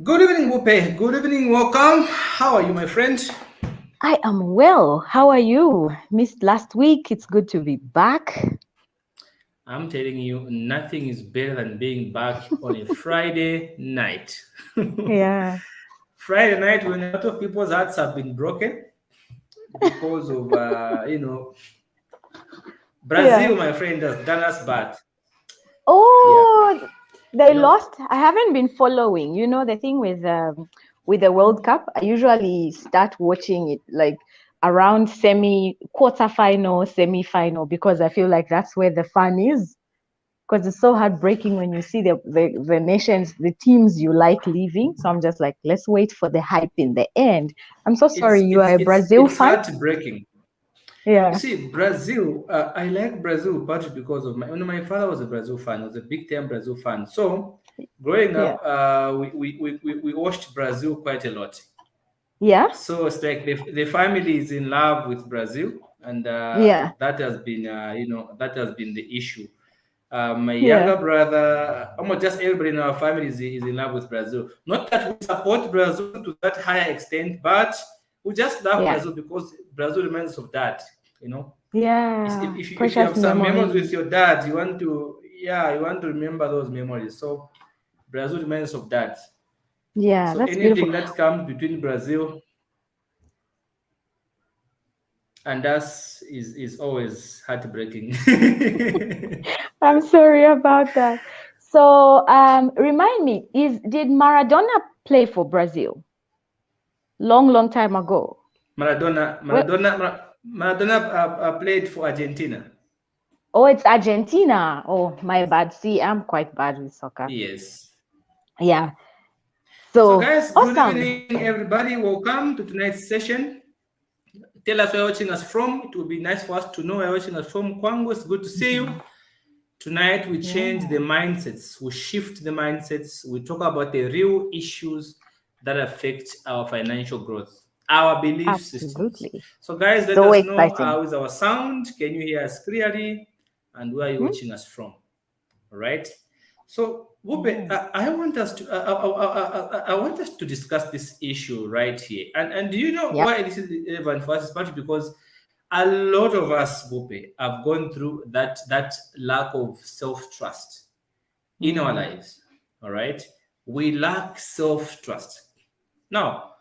Good evening, Wupe. Good evening, welcome. How are you, my friend? I am well. How are you? Missed last week. It's good to be back. I'm telling you, nothing is better than being back on a Friday night. Yeah. Friday night when a lot of people's hearts have been broken because of, Yeah. Brazil, my friend, has done us bad. Yeah, Oh, they you know, lost. I haven't been following. You know the thing with the World Cup. I usually start watching it like around quarterfinal, semi-final because I feel like that's where the fun is. Because it's so heartbreaking when you see the nations, the teams you like leaving. So I'm just like, let's wait for the hype in the end. I'm so sorry. it's You it's are a it's Brazil it's fan? heartbreaking. You Yeah. see, Brazil, I like Brazil partly because of my father was a Brazil fan, was a big time Brazil fan. So growing Yeah. up, we watched Brazil quite a lot. Yeah. So it's like the family is in love with Brazil, and Yeah. that has been the issue. My Yeah. younger brother, almost just everybody in our family is in love with Brazil. Not that we support Brazil to that higher extent, but we just love Yeah. Brazil because Brazil reminds us of that. You know, Yeah. if you Precious have some memories with memories. your dad, you want to remember those memories. So Brazil reminds us of that. Yeah, So that's beautiful. anything that comes between Brazil and us is always heartbreaking. I'm sorry about that. So, remind me, is did Maradona play for Brazil long, long time ago? Well, Maradona played for Argentina. oh, it's Argentina. Oh, my bad. See, I'm quite bad with soccer. Yes. Yeah. So, So, guys, good awesome. evening, everybody. Welcome to tonight's session. Tell us where you're watching us from. It will be nice for us to know where you're watching us from. Kwango, it's good to see you. Mhm. Tonight, we change the Yeah, mindsets, we shift the mindsets, we talk about the real issues that affect our financial growth, our belief systems. absolutely. So, guys, let So us know exciting. how is our sound? Can you hear us clearly? And where are you Hmm? watching us from? All right. So, Wupe, Yeah. I want us to discuss this issue right here. And do you know Yep. why this is relevant for us? It's partly because a lot of us, Wupe, have gone through that lack of self-trust in our Mm. lives. All right. We lack self-trust. Now,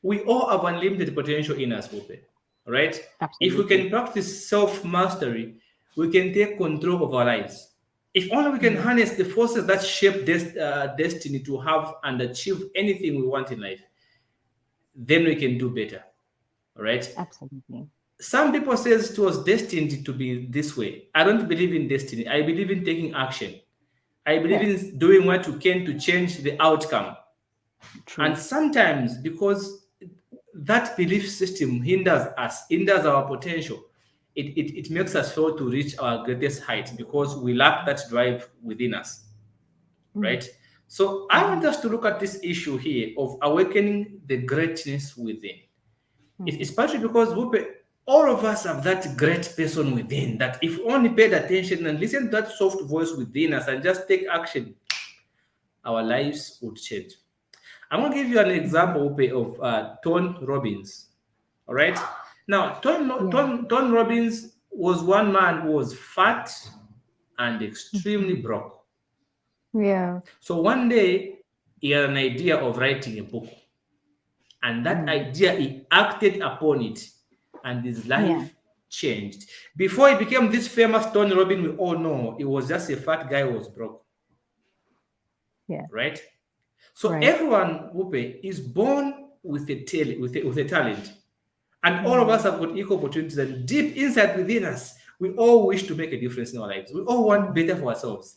we all have unlimited potential in us, Wupe. All right. If we Absolutely. can practice self-mastery, we can take control of our lives. If only we can Mm. harness the forces that shape destiny to have and achieve anything we want in life, then we can do better. All right. Absolutely. Some people says it was destined to be this way. I don't believe in destiny. I believe in taking action. I believe Yeah. in doing what you can to change the outcome. And True. sometimes because that belief system hinders our potential, it makes us fail to reach our greatest height because we lack that drive within us, Mm. right? So I want Mm-hmm. us to look at this issue here of awakening the greatness within. It's Mm-hmm. partly because all of us have that great person within that if we only paid attention and listen to that soft voice within us and just take action, our lives would change. I'm going to give you an Mm-hmm. example of Tony Robbins. All right. Now, Yeah. Tony Robbins was one man who was fat and extremely Mm-hmm. broke. Yeah. So one day, he had an idea of writing a book. And that Mm. idea, he acted upon it, and his Yeah. life changed. Before he became this famous Tony Robbins, we all know he was just a fat guy who was broke, Yeah. right? So Right. everyone, Wupe, is born with a talent. And all of us Mm. have got equal opportunities. And deep inside within us, we all wish to make a difference in our lives. We all want Mm. better for ourselves.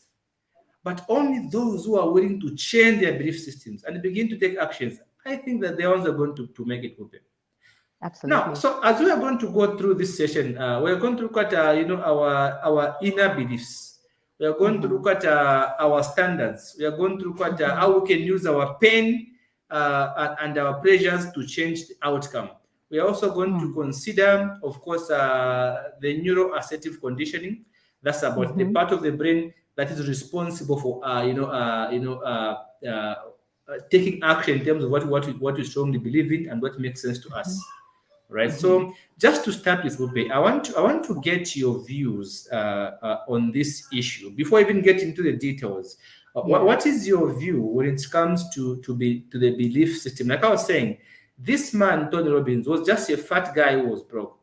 But only those who are willing to change their belief systems and begin to take actions, I think that they're ones that are going to make it happen. Now, Absolutely. so as we are going to go through this session, we're going to look at our inner beliefs. We are going to Mm-hmm. look at our standards. We are going to look at Mm-hmm. how we can use our pain and our pleasures to change the outcome. We are also going to Mm. consider, of course, the neuroassertive conditioning. That's about the Mm-hmm. part of the brain that is responsible for taking action in terms of what we strongly believe in and what makes sense to Mhm. us. Right. Mhm. So just to start with, Upe, I want to get your views on this issue before I even get into the details. What, Yeah. what is your view when it comes to the belief system? Like I was saying, this man Tony Robbins was just a fat guy who was broke,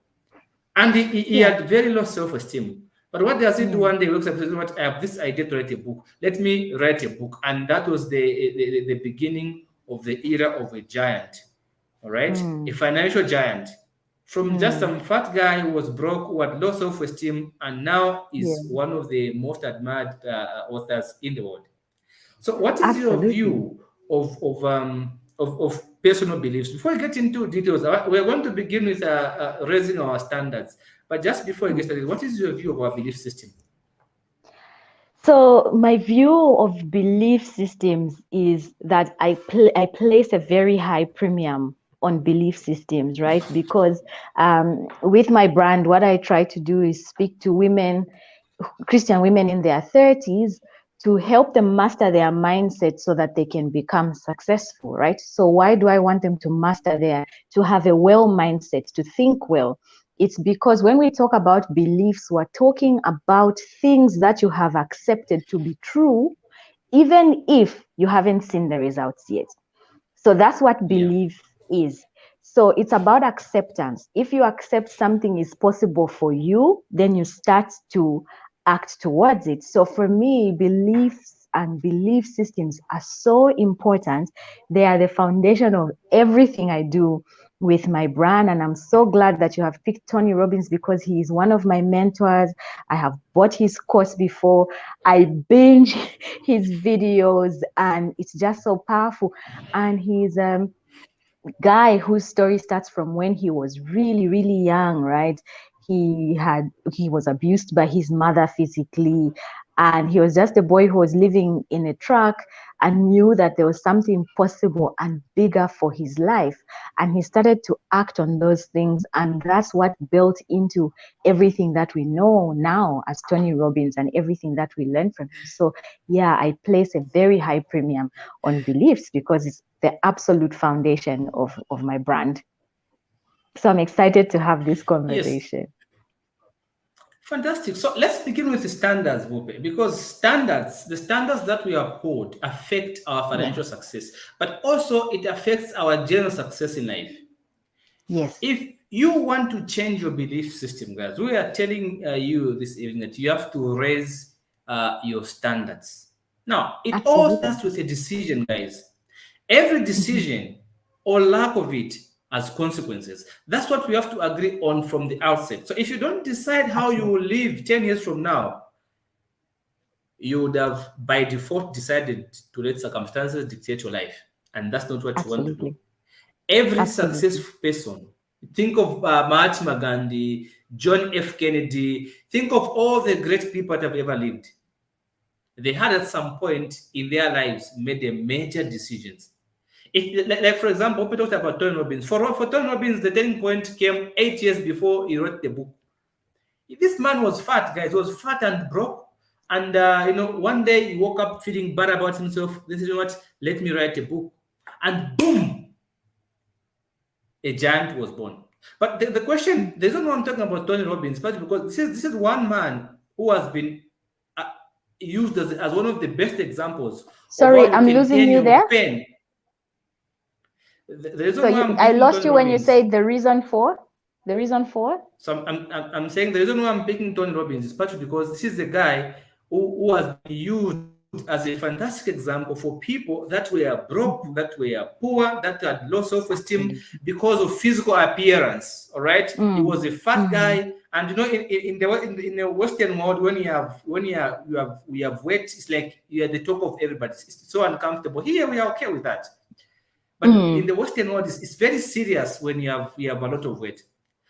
and he Yeah. had very low self-esteem. But what does he do Yeah. one day? He wakes up and says, "What? I have this idea to write a book. Let me write a book." And that was the beginning of the era of a giant, all right? A Mm. financial giant. From just Mm. some fat guy who was broke, who had low self-esteem, and now is Yeah. one of the most admired authors in the world. So, what is your Absolutely. view of personal beliefs? Before we get into details, we're going to begin with raising our standards. But just before we get Mm. started, what is your view of our belief system? So my view of belief systems is that I place a very high premium on belief systems, right? Because with my brand, what I try to do is speak to women, Christian women in their 30s, to help them master their mindset so that they can become successful, right? So why do I want them to master to have a well mindset, to think well? It's because when we talk about beliefs, we're talking about things that you have accepted to be true, even if you haven't seen the results yet. So that's what Yeah. belief is. So it's about acceptance. If you accept something is possible for you, then you start to act towards it. So for me, beliefs and belief systems are so important. They are the foundation of everything I do with my brand. And I'm so glad that you have picked Tony Robbins because he is one of my mentors. I have bought his course before. I binge his videos and it's just so powerful. And he's guy whose story starts from when he was really really young, right? He was abused by his mother physically, and he was just a boy who was living in a truck and knew that there was something possible and bigger for his life, and he started to act on those things, and that's what built into everything that we know now as Tony Robbins and everything that we learned from him. So yeah, I place a very high premium on beliefs because it's the absolute foundation of my brand. So I'm excited to have this Yes. conversation. Fantastic. So let's begin with the standards, Bupe, because the standards that we uphold affect our Yeah. financial success, but also it affects our general success in life. Yes. If you want to change your belief system, guys, we are telling you this evening that you have to raise your standards. Now, it all Absolutely. starts with a decision, guys. Every Mhm. decision or lack of it has consequences. That's what we have to agree on from the outset. So if you don't decide how you will Absolutely. live 10 years from now, you would have by default decided to let circumstances dictate your life. And that's not what you want to do. Absolutely. Every Absolutely. successful person, think of Mahatma Gandhi, John F. Kennedy, think of all the great people that have ever lived. They had at some point in their lives made a major decisions. If, like for example, we talked about Tony Robbins. For Tony Robbins, the turning point came 8 years before he wrote the book. This man was fat, guys. He was fat and broke. And one day he woke up feeling bad about himself. This is what? Let me write a book. And boom, a giant was born. But the Mm. question, the reason why I'm talking about Tony Robbins, but because this is one man who has been uh, used as one of the best examples of Sorry, how you I'm can losing turn you your there. pen. The So reason why I'm I picking lost Tony you when you Robbins, said the reason for. so I'm saying the reason why I'm picking Tony Robbins is partly because this is the guy who has been used as a fantastic example for people that were broke, that Mhm. were poor, that had low self-esteem Absolutely. because of physical appearance. All right, he was a Mm. fat Mm. guy, and in the Western world, when we have weight, it's like you are the top of everybody. It's so uncomfortable. Here we are okay with that. But in Mm. the Western world, it's very serious when you have a lot of weight.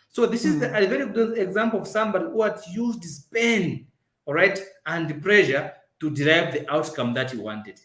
So this is Mm. a very good example of somebody who had used his pain, all right, and the pressure to derive the outcome that he wanted.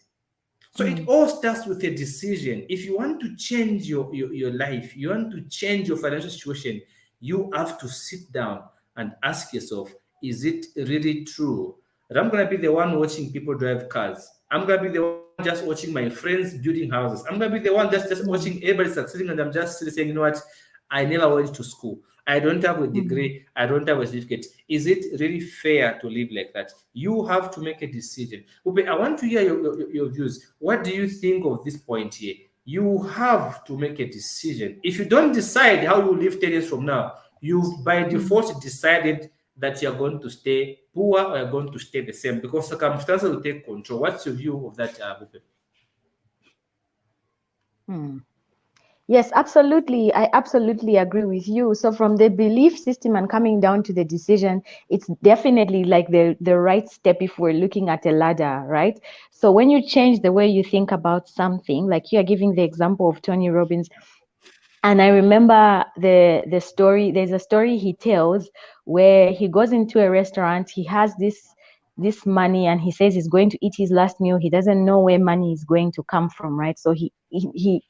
So it Mm. all starts with a decision. If you want to change your life, you want to change your financial situation, you have to sit down and ask yourself, is it really true? that I'm gonna be the one watching people drive cars. I'm gonna be the one just watching my friends building houses. I'm gonna be the one just Mm, watching everybody succeeding, and I'm just saying, you know what? I never went to school. I don't have a mm, degree. I don't have a certificate. Is it really fair to live like that? You have to make a decision. Ube, I want to hear your views. What do you think of this point here? You have to make a decision. If you don't decide how you live 10 years from now, you've by mm, default decided that you're going to stay poor or you're going to stay the same because circumstances will take control. What's your view of that, Bupe? mm. Yes, absolutely. I absolutely agree with you. So from the belief system and coming down to the decision, it's definitely like the right step if we're looking at a ladder, right? So when you change the way you think about something, like you are giving the example of Tony Robbins, and I remember the story. There's a story he tells where he goes into a restaurant. He has this money, and he says he's going to eat his last meal. He doesn't know where money is going to come from, right? So he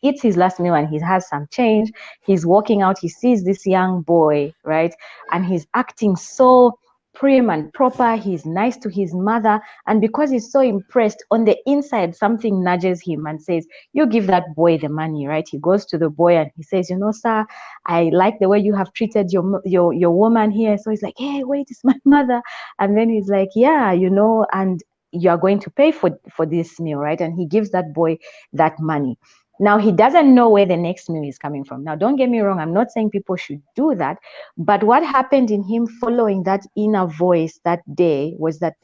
eats his last meal, and he has some change. He's walking out. He sees this young boy, right, and he's acting so prim and proper. He's nice to his mother, and because he's so impressed, on the inside, something nudges him and says, you give that boy the money, right? He goes to the boy and he says, sir, I like the way you have treated your woman here. So he's like, hey, wait, it's my mother. And then he's like, yeah, and you are going to pay for this meal, right? And he gives that boy that money. Now he doesn't know where the next meal is coming from. Now, don't get me wrong, I'm not saying people should do that, but what happened in him following that inner voice that day was that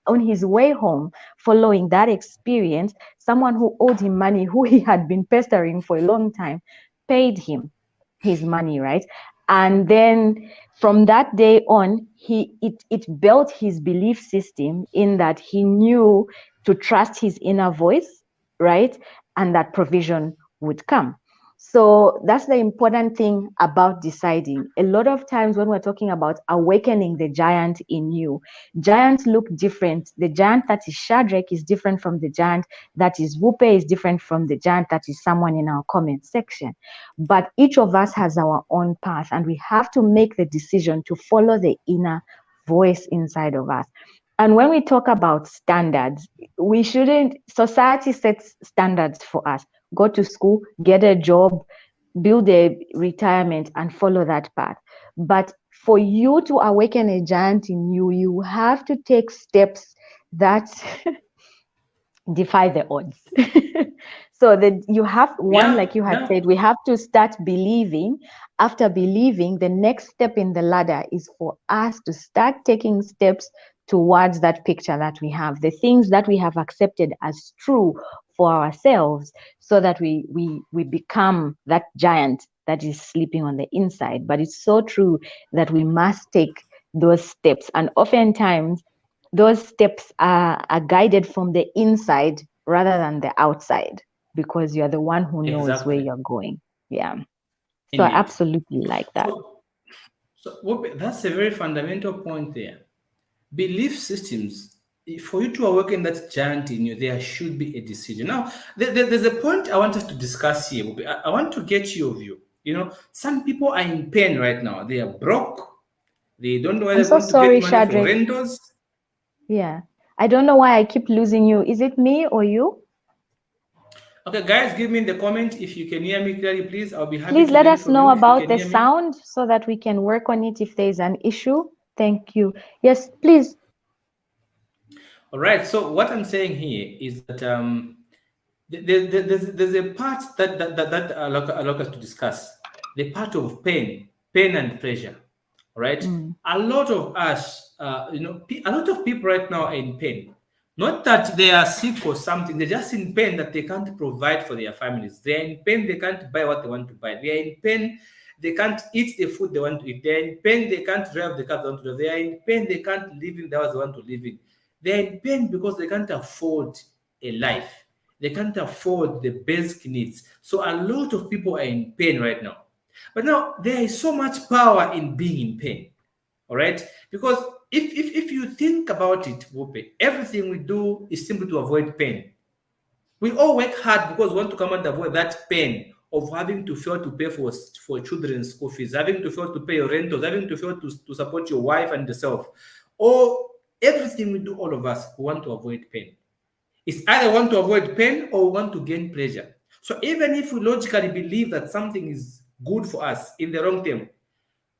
on his way home, following that experience, someone who owed him money, who he had been pestering for a long time, paid him his money, right? And then from that day on, it built his belief system in that he knew to trust his inner voice, right? And that provision would come. So that's the important thing about deciding. A lot of times when we're talking about awakening the giant in you, giants look different. The giant that is Shadrach is different from the giant that is Wupe, is different from the giant that is someone in our comment section. But each of us has our own path, and we have to make the decision to follow the inner voice inside of us. And when we talk about standards, we shouldn't, society sets standards for us. Go to school, get a job, build a retirement, and follow that path. But for you to awaken a giant in you, you have to take steps that defy the odds. So that you have one, Yeah, like you had yeah, said, we have to start believing. After believing, the next step in the ladder is for us to start taking steps towards that picture that we have, the things that we have accepted as true for ourselves, so that we become that giant that is sleeping on the inside. But it's so true that we must take those steps, and oftentimes those steps are guided from the inside rather than the outside, because you're the one who knows where exactly. you're going. Yeah. So I Indeed. absolutely like that. So that's a very fundamental point there. Belief systems, for you to awaken that giant in you, there should be a decision. Now, there's a point I want us to discuss here. I want to get your view. Some people are in pain right now. They are broke. They don't know where I'm they're so going to get sorry, money for Shadrach. rentals. Yeah. I don't know why I keep losing you. Is it me or you? Okay, guys, give me in the comment if you can hear me clearly, please. I'll be happy Please to let learn us from know you if you about can the hear me. sound so that we can work on it if there's an issue. Thank you. Yes, please. All right. So what I'm saying here is that there's a part that I like us to discuss. The part of pain and pressure. All right. Mm, A lot of us, a lot of people right now are in pain. Not that they are sick or something. They're just in pain that they can't provide for their families. They're in pain. They can't buy what they want to buy. They're in pain. They can't eat the food they want to eat. They're in pain. They can't drive the car they want to drive. They are in pain. They can't live in the house they want to live in. They're in pain because they can't afford a life. They can't afford the basic needs. So a lot of people are in pain right now. But now there is so much power in being in pain. All right? Because if you think about it, Wope, everything we do is simply to avoid pain. We all work hard because we want to come and avoid that pain of having to fail to pay for children's school fees, having to fail to pay your rentals, having to fail to support your wife and yourself. Or Everything we do, all of us, we want to avoid pain. It's either want to avoid pain or want to gain pleasure. So even if we logically believe that something is good for us in the long term,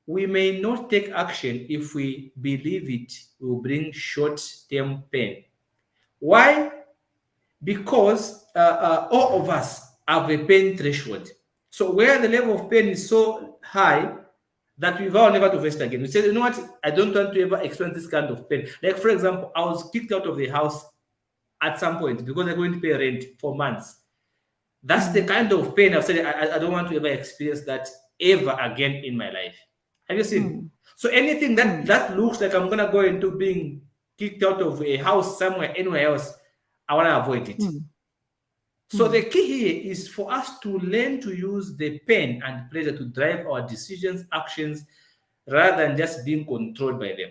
we may not take action if we believe it will bring short-term pain. Why? Because all of us have a pain threshold. So where the level of pain is so high that we vow never to face it again. We say, you know what, I don't want to ever experience this kind of pain. Like, for example, I was kicked out of the house at some point because I'm going to pay rent for months. That's the kind of pain I've said I don't want to ever experience that ever again in my life. Have you seen? So anything that looks like I'm gonna go into being kicked out of a house somewhere, anywhere else, I wanna avoid it. So the key here is for us to learn to use the pain and pleasure to drive our decisions, actions, rather than just being controlled by them.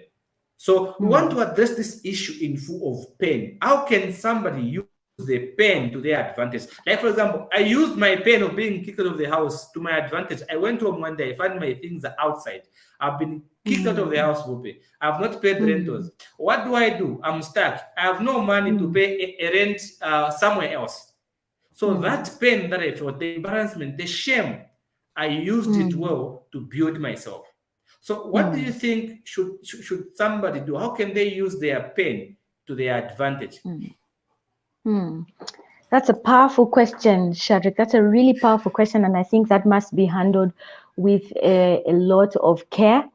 So we want to address this issue in full of pain. How can somebody use the pain to their advantage? Like, for example, I used my pain of being kicked out of the house to my advantage. I went home one day, I found my things are outside. I've been kicked out of the house, Bupe. I've not paid rentals. What do? I'm stuck. I have no money to pay a rent somewhere else. So that pain that I felt, the embarrassment, the shame, I used it well to build myself. So what do you think should somebody do? How can they use their pain to their advantage? That's a powerful question, Shadrach. That's a really powerful question. And I think that must be handled with a lot of care,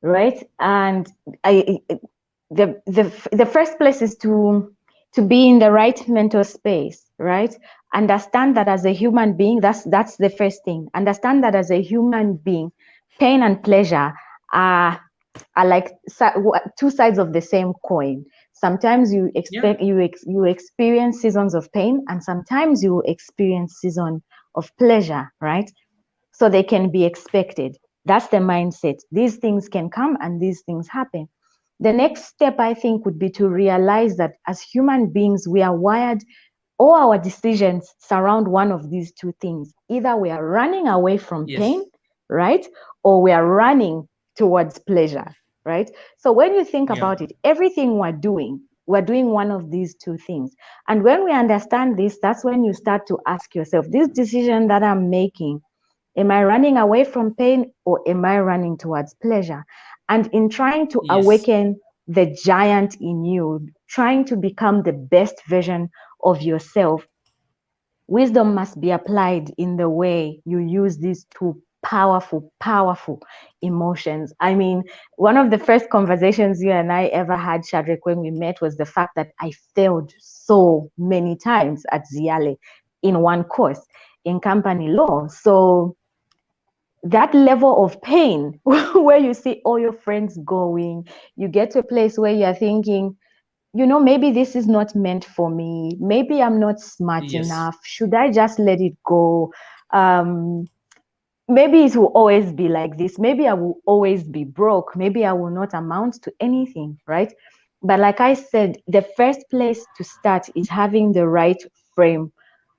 right? And the first place is to be in the right mental space, right? Understand that as a human being, that's the first thing. Understand that as a human being, pain and pleasure are like two sides of the same coin. Sometimes you expect you experience seasons of pain, and sometimes you experience season of pleasure, right? So they can be expected. That's the mindset. These things can come and these things happen. The next step, I think, would be to realize that as human beings, we are wired, all our decisions surround one of these two things. Either we are running away from pain, right? Or we are running towards pleasure, right? So when you think about it, everything we're doing one of these two things. And when we understand this, that's when you start to ask yourself, this decision that I'm making, am I running away from pain or am I running towards pleasure? And in trying to awaken the giant in you, trying to become the best version of yourself, wisdom must be applied in the way you use these two powerful emotions. I mean, one of the first conversations you and I ever had, Shadrach, when we met, was the fact that I failed so many times at Ziale in one course in company law. So that level of pain where you see all your friends going, you get to a place where you're thinking, you know, maybe this is not meant for me. Maybe I'm not smart enough. Should I just let it go? Maybe it will always be like this. Maybe I will always be broke. Maybe I will not amount to anything, right? But like I said, the first place to start is having the right frame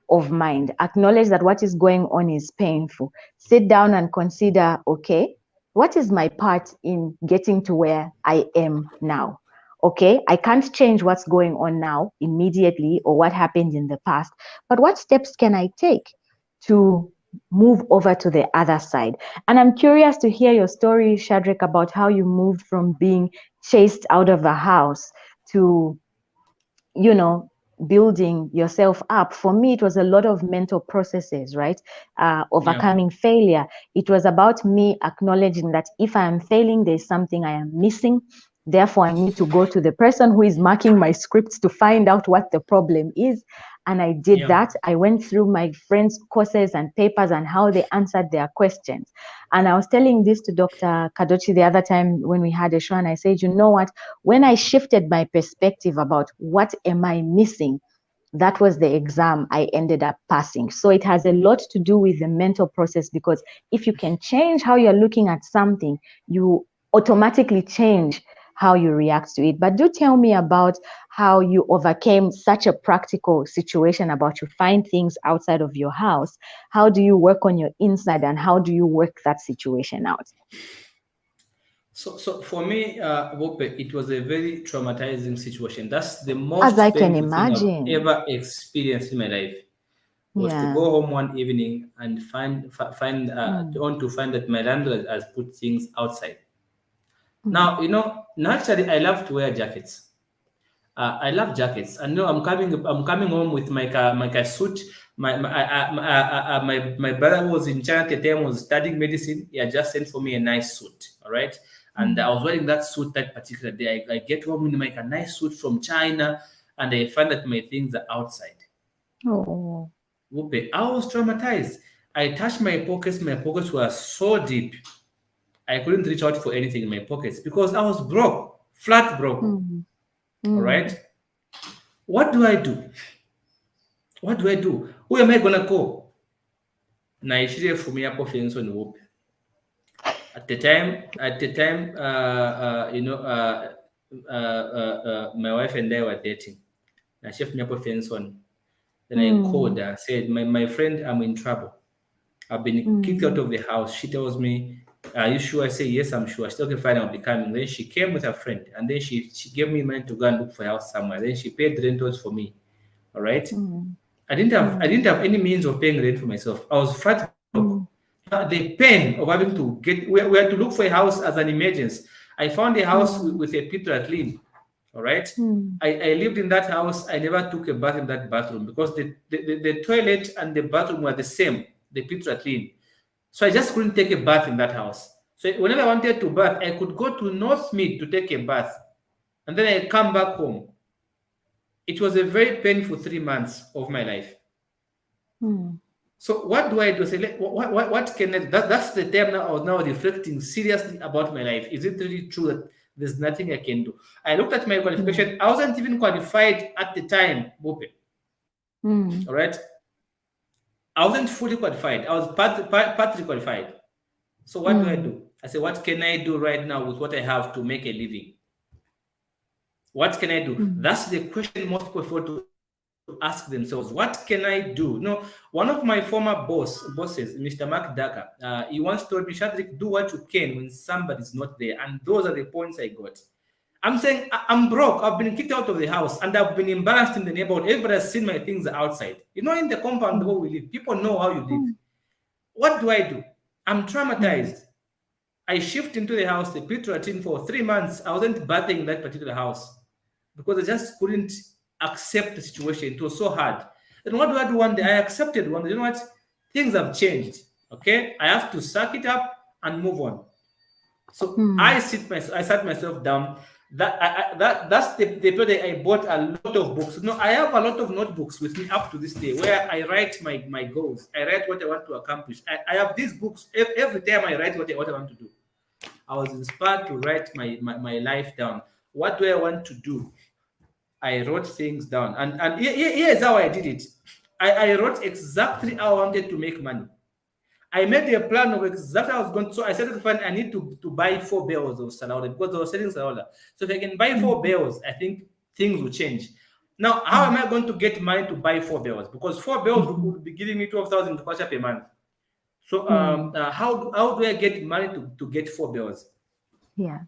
of mind. Acknowledge that what is going on is painful. Sit down and consider, okay, what is my part in getting to where I am now? Okay, I can't change what's going on now immediately or what happened in the past, but what steps can I take to move over to the other side? And I'm curious to hear your story, Shadrach, about how you moved from being chased out of a house to, you know, building yourself up. For me, it was a lot of mental processes, right? Overcoming failure. It was about me acknowledging that if I am failing, there's something I am missing. Therefore, I need to go to the person who is marking my scripts to find out what the problem is. And I did that. I went through my friends' courses and papers and how they answered their questions. And I was telling this to Dr. Kadochi the other time when we had a show, and I said, you know what? When I shifted my perspective about what am I missing, that was the exam I ended up passing. So it has a lot to do with the mental process, because if you can change how you're looking at something, you automatically change how you react to it. But do tell me about how you overcame such a practical situation about you find things outside of your house. How do you work on your inside and how do you work that situation out? So for me, Wope, it was a very traumatizing situation. That's the As I most can painful thing I've imagine. ever experienced in my life. Was to Yeah. go home one evening and Mm, want to find that my landlord has put things outside. mm, Now, naturally, I love to wear jackets. I love jackets. And no, I'm coming home with my suit. My brother was in China at the time, was studying medicine. He had just sent for me a nice suit. All right. And I mm. was wearing that suit that particular day. I get home with a nice suit from China, and I find that my things are outside. Oh. Whoopee, I was traumatized. I touched my pockets. My pockets were so deep. I couldn't reach out for anything in my pockets because I was broke, flat broke. Mm, All right. mm, What do I do? What do I do? Who am I gonna call? Naishire Fumiapo Fenson Whoop. At the time, my wife and I were dating. Na Chef Miapo Fenson. Then I called mm, her, said, my friend, I'm in trouble. I've been kicked out mm, of the house. She tells me, are you sure? I say, yes, I'm sure. I said, okay, fine, I'll be coming. Then she came with her friend, and then she gave me money to go and look for a house somewhere. Then she paid the rentals for me. All right. mm, I mm, didn't have any means of paying rent for myself. I was flat broke. mm, The pain of having to get we had to look for a house as an emergency. I found a house mm, with a pit rat clean. All right. mm, I lived in that house. I never took a bath in that bathroom because the toilet and the bathroom were the same. The pits were clean. So I just couldn't take a bath in that house. So whenever I wanted to bath, I could go to North Mead to take a bath. And then I come back home. It was a very painful 3 months of my life. mm, So what do I do? Say, what can I, that's the time now I was now reflecting seriously about my life. Is it really true that there's nothing I can do? I looked at my mm, qualification. I wasn't even qualified at the time, Bope. mm, All right. I wasn't fully qualified. I was partly qualified. So what do I mm, do? I say, what can I do right now with what I have to make a living? What can I do? mm, That's the question most people fail to ask themselves. What can I do? No, one of my former bosses, Mr. Mark Daka, he once told me, Shadrik, do what you can when somebody's not there. And those are the points I got. I'm saying I'm broke. I've been kicked out of the house and I've been embarrassed in the neighborhood. Everybody has seen my things outside. In the compound where mm, we live, people know how you live. mm, What do I do? I'm mm, traumatized. I shift into the house, the pit routine for 3 months. I wasn't bathing in that particular house because I just couldn't accept the situation. It was so hard. Then what do I do one day? I accepted one day. You know what? Things have changed. Okay, I have to suck it up and move on. So mm, I sat myself down. That's the period I bought a lot of books. No, I have a lot of notebooks with me up to this day where I write my goals. I write what I want to accomplish. I have these books every time I write what I want to do. I was inspired to write my life down. What do I want to do? I wrote things down. And here's how I did it. I wrote exactly how I wanted to make money. I made a plan of exactly how I was going to. So I started to find I need to buy 4 barrels of salad because I was selling salad. So if I can buy four mm, barrels, I think things will change. Now, how mm, am I going to get money to buy 4 barrels? Because 4 barrels mhm, would be giving me 12,000 kwacha per month. So mm. how do I get money to get 4 barrels? Yeah.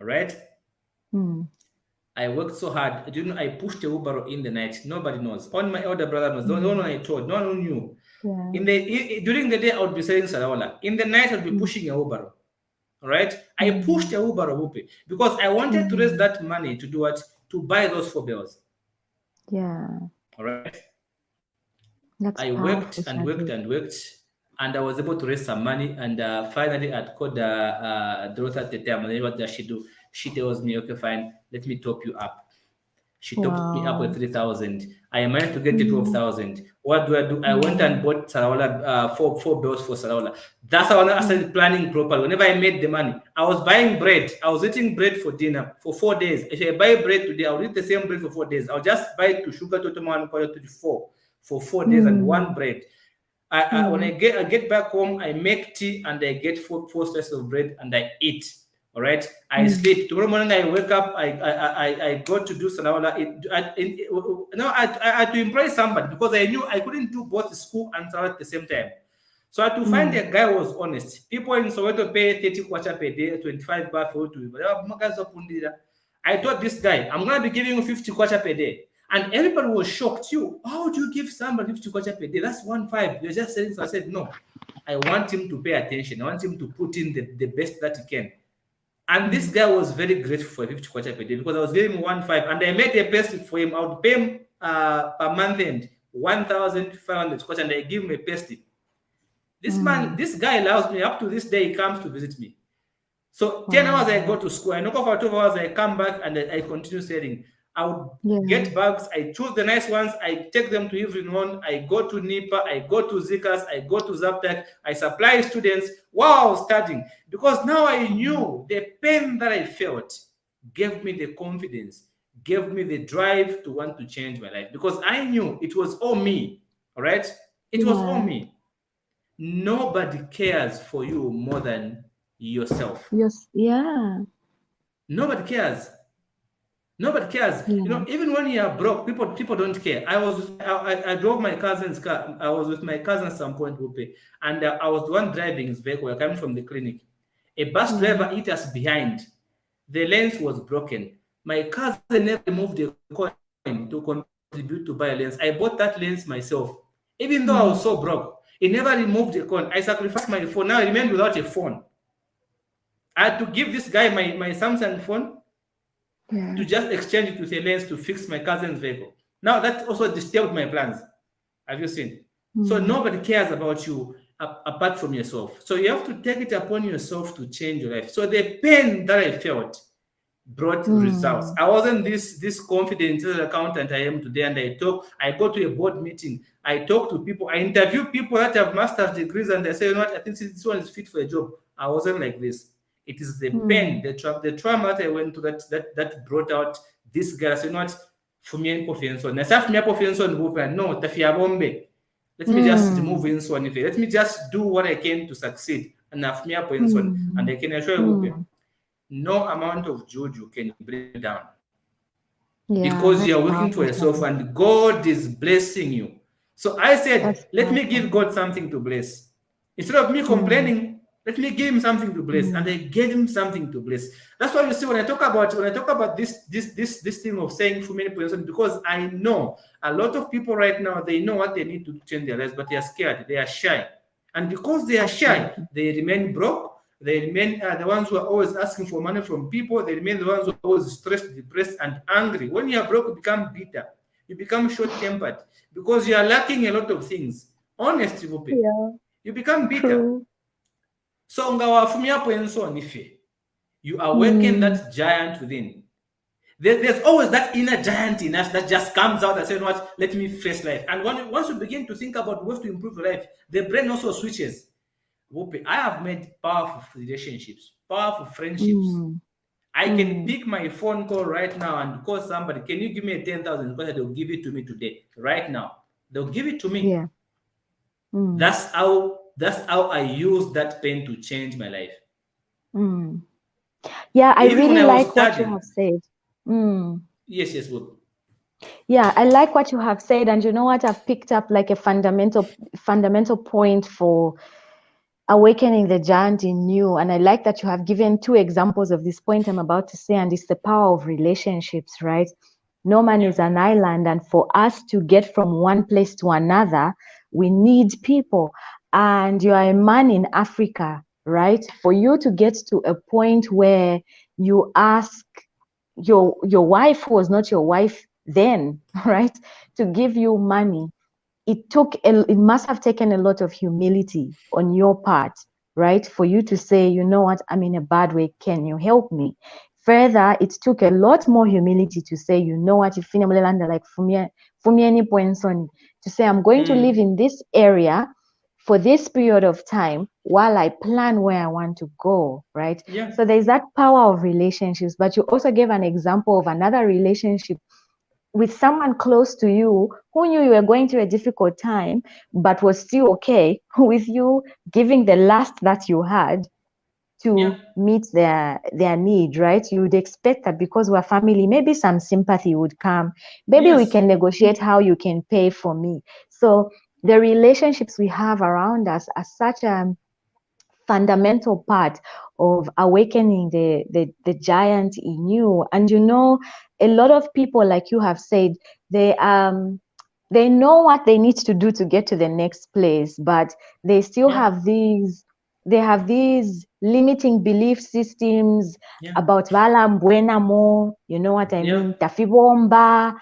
All right. Mm, I worked so hard. I pushed a wheelbarrow in the night. Nobody knows. Only my elder brother knows. The only one mm. I told. No one knew. Yeah. During the day, I would be selling saraola. In the night, I would be Mm, pushing a wheelbarrow. All right. I pushed mm, a wheelbarrow whoopee because I wanted to raise mm. that money to do what? To buy those 4 bells. Yeah. All right. That's I worked powerful, and worked Shadi. and worked, and I was able to raise some money. And finally, I'd called Dorothy at the time. And then what does she do? She tells me, okay, fine, let me top you up. She topped me up with Wow. 3,000. I managed to get to Mm, 12,000. What do I do? I went and mm, bought Saraola, four bills for Saraola. That's how I mm, started planning properly. Whenever I made the money, I was buying bread. I was eating bread for dinner for 4 days. If I buy bread today, I'll eat the same bread for 4 days. I'll just buy to sugar to tomato to 4 for 4 days and one mm, bread. When mm, I get back home, I make tea and I get four slices of bread and I eat. All right. I mm, sleep. Tomorrow morning I wake up. I go to do Sanaola. No, I had to employ somebody because I knew I couldn't do both school and Sanaola at the same time. So I had to find Mm. a guy who was honest. People in Soweto pay 30 kwacha per day, 25 baht for you to. I told this guy, I'm going to be giving you 50 kwacha per day. And everybody was shocked. You, how do you give somebody 50 kwacha per day? That's 1.5. You're just saying. So I said, no. I want him to pay attention. I want him to put in the best that he can. And this Mm. guy was very grateful for 50 kwacha per day because I was giving him 1.5 and I made a pay slip for him. I would pay him per month end 1,500 kwacha and I give him a pay slip. This man, Mm. this guy allows me up to this day. He comes to visit me. So 10 hours I go Wow. to school. I knock off for 12 hours. I come back and I continue selling. I would Yeah. get bags. I choose the nice ones. I take them to everyone. I go to Nipa. I go to Zikas. I go to Zaptec. I supply students while I was studying because now I Mm. knew the pain that I felt gave me the confidence, gave me the drive to want to change my life because I knew it was all me. All right, it was all Yeah. me. Nobody cares for you more than yourself. Yes. Yeah. Nobody cares. Nobody cares. Yeah. Even when you are broke, people don't care. I drove my cousin's car. I was with my cousin at some point, Wupe, and I was the one driving his vehicle. We're coming from the clinic. A bus driver Mm. hit us behind. The lens was broken. My cousin never removed a coin to contribute to buy a lens. I bought that lens myself. Even though I was so Mm. broke, he never removed a coin. I sacrificed my phone. Now I remained without a phone. I had to give this guy my Samsung phone to Yeah. just exchange it with a lens to fix my cousin's vehicle. Now that also disturbed my plans. Have you seen? So Mm. nobody cares about you apart from yourself. So you have to take it upon yourself to change your life. So the pain that I felt brought results. Mm. I wasn't this confident accountant I am today, and I go to a board meeting, I talk to people, I interview people that have master's degrees, and they say, you know what, I think this one is fit for a job. I wasn't like this. It is the pain, Mm. the trauma that I went to that brought out this guy. So you know what, for me, confiance on. Nasa for me, confiance on no, tafia bombe. Let me just remove Mm. in one. Let me just do what I can to succeed. And have me and Mm. I can assure you, Mm. no amount of juju can bring you down Yeah, because you that's are working for powerful, yourself Sam. and God is blessing you. So I said, That's let me powerful. give God something to bless. Instead of me Mm. complaining, let me give him something to bless. And Mm. I gave him something to bless. That's why you see when I talk about this thing of saying for many persons, because I know a lot of people right now, they know what they need to change their lives, but they are scared, they are shy. And because they are shy, Absolutely. they remain broke. They remain the ones who are always asking for money from people. They remain the ones who are always stressed, depressed, and angry. When you are broke, you become bitter. You become short-tempered because you are lacking a lot of things. Honestly, Vupe, Yeah, you become bitter. true. So ngawafumia poenso nife. You awaken Mm. that giant within. There's always that inner giant in us that just comes out and says, "What? Let me face life." And once you begin to think about ways to improve your life, the brain also switches. Whoopee, I have made powerful relationships, powerful friendships. Mm. I can Mm. pick my phone call right now and call somebody. Can you give me a 10,000? Because they'll give it to me today, right now. They'll give it to me. Yeah. Mm. That's how I use that pain to change my life. Mm. Yeah, I Even when really I was like what you studying, have said. Mm. yes, yes, Whoopee. Yeah, I like what you have said, and you know what? I've picked up like a fundamental point for awakening the giant in you. And I like that you have given two examples of this point I'm about to say, and it's the power of relationships, right? No man Yeah, is an island, and for us to get from one place to another, we need people. And you are a man in Africa, right? For you to get to a point where you ask your wife, who was not your wife then, right, to give you money, it must have taken a lot of humility on your part, right, for you to say, you know what, I'm in a bad way, can you help me? Further, it took a lot more humility to say, you know what, if like any points on to say, I'm going to live mm, in this area for this period of time while I plan where I want to go, right? yeah, So there's that power of relationships. But you also gave an example of another relationship with someone close to you who knew you were going through a difficult time, but was still okay with you giving the last that you had yeah, to meet their need, right? You would expect that because we're family, maybe some sympathy would come. Maybe we yes, can negotiate how you can pay for me. So the relationships we have around us are such a fundamental part of awakening the giant in you. And a lot of people, like you have said, they know what they need to do to get to the next place, but they still Yeah, have these limiting belief systems yeah, about vala buena mo, you know what I yeah, mean, tafibomba.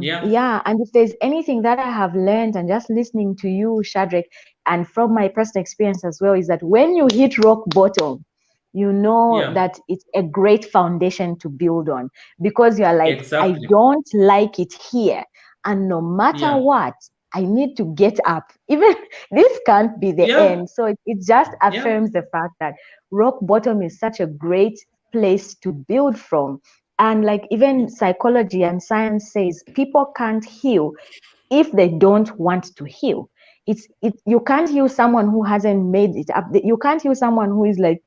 yeah, Yeah, and if there's anything that I have learned and just listening to you, Shadrach, and from my personal experience as well, is that when you hit rock bottom, you know yeah. that it's a great foundation to build on, because you're like, I Exactly. don't like it here, and no matter Yeah, what, I need to get up. Even this can't be the yeah, end. So it just yeah, affirms the fact that rock bottom is such a great place to build from. And like yeah, even psychology and science says, people can't heal if they don't want to heal. You can't heal someone who hasn't made it up. You can't heal someone who is like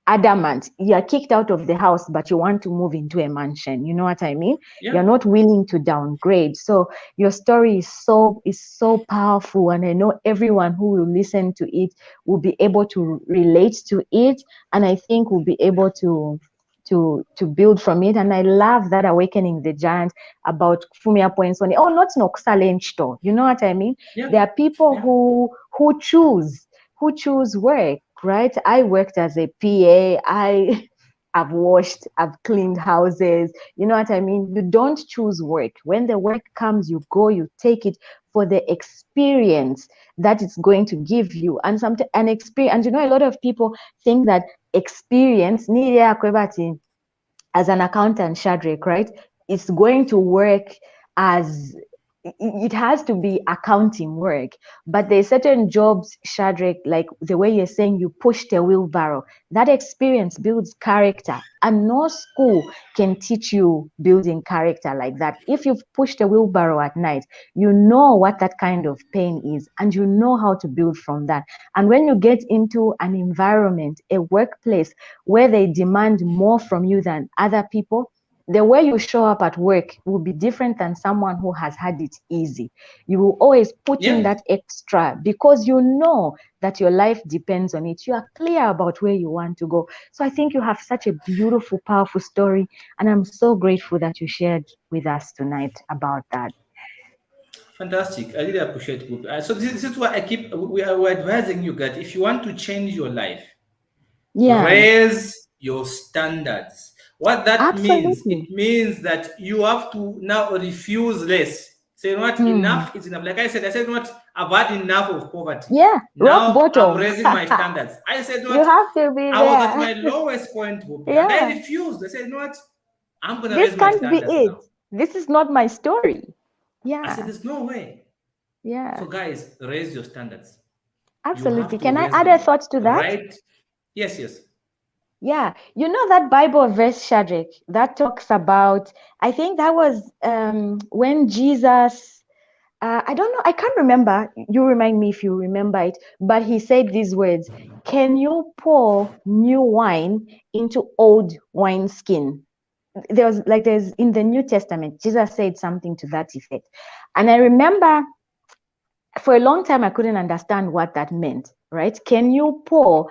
adamant. You're kicked out of the house, but you want to move into a mansion. You know what I mean? yeah. You're not willing to downgrade. So your story is so powerful, and I know everyone who will listen to it will be able to relate to it, and I think will be able to build from it. And I love that awakening the giant about Fumia points on it. Oh, not Noxalenchto. You know what I mean? Yeah, There are people yeah, who choose work, right? I worked as a PA. I've washed, I've cleaned houses. You know what I mean? You don't choose work. When the work comes, you go, you take it for the experience that it's going to give you. And an experience, and a lot of people think that experience, as an accountant, Shadrach, right? It's going to work as it has to be accounting work. But there's certain jobs, Shadrach, like the way you're saying you pushed a wheelbarrow. That experience builds character, and no school can teach you building character like that. If you've pushed a wheelbarrow at night, you know what that kind of pain is, and you know how to build from that. And when you get into an environment, a workplace where they demand more from you than other people, the way you show up at work will be different than someone who has had it easy. You will always put in yeah. that extra because you know that your life depends on it. You are clear about where you want to go. So I think you have such a beautiful, powerful story. And I'm so grateful that you shared with us tonight about that. Fantastic. I really appreciate it. So this is why I keep we're advising you that if you want to change your life, Yeah, raise your standards. What that means, absolutely. it means that you have to now refuse less. Say, you know what, Mm. enough is enough. Like I said, you know what, I've had enough of poverty. Yeah, rock Now I'm bottom. raising my standards. I said, you know You what, have to be I was at there. my lowest point, Whoopi, and I Yeah, refused. I said, you know what, I'm gonna this raise my can't be standards it. now. This is not my story. I said, Yeah, there's no way. yeah. So guys, raise your standards. You Absolutely. have to Can I raise add a them. thought to that? Right? Yes, yes. Yeah. You know that Bible verse, Shadrach, that talks about, I think that was when Jesus, I don't know, I can't remember. You remind me if you remember it, but he said these words: Can you pour new wine into old wineskin? There's in the New Testament, Jesus said something to that effect. And I remember for a long time, I couldn't understand what that meant, right? Can you pour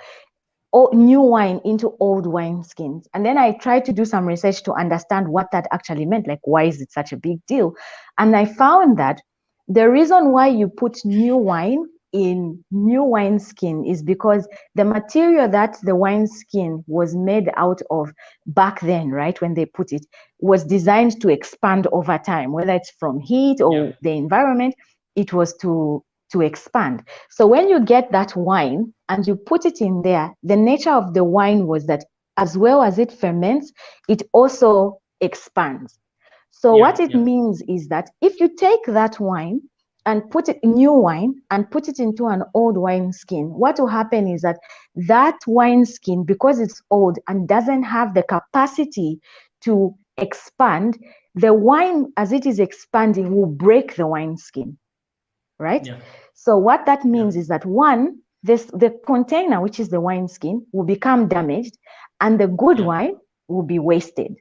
new wine into old wine skins? And then I tried to do some research to understand what that actually meant. Like, why is it such a big deal? And I found that the reason why you put new wine in new wine skin is because the material that the wine skin was made out of back then, right, when they put it, was designed to expand over time, whether it's from heat Yeah, or the environment. It was to expand. So when you get that wine and you put it in there, the nature of the wine was that as well as it ferments, it also expands. So yeah, what it yeah, means is that if you take that wine and put it new wine and put it into an old wine skin, what will happen is that that wine skin, because it's old and doesn't have the capacity to expand, the wine as it is expanding will break the wine skin, right? yeah, So what that yeah, means is that one, the container, which is the wine skin, will become damaged, and the good yeah. wine will be wasted.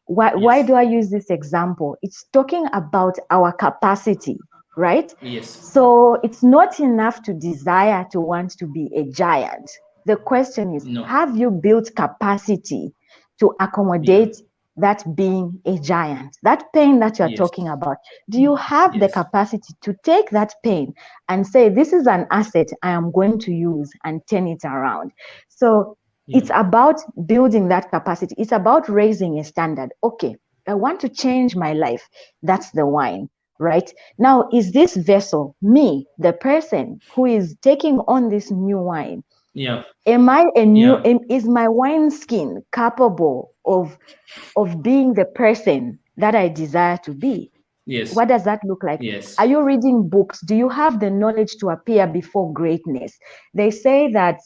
Why Yes. do I use this example? It's talking about our capacity. right? Yes. So it's not enough to desire to want to be a giant. The question is, No. have you built capacity to Yeah. accommodate that being a giant? That pain that you're Yes. talking about, do you have the Yes. capacity to take that pain and say, this is an asset I am going to use and turn it around? So Yeah. it's about building that capacity. It's about raising a standard. Okay, I want to change my life. That's the wine, right? Now, is this vessel, me, the person who is taking on this new wine, Yeah. am I a new, Yeah. is my wine skin capable of being the person that I desire to be? Yes. What does that look like? Are Yes. you reading books? Do you have the knowledge to appear before greatness? They say that,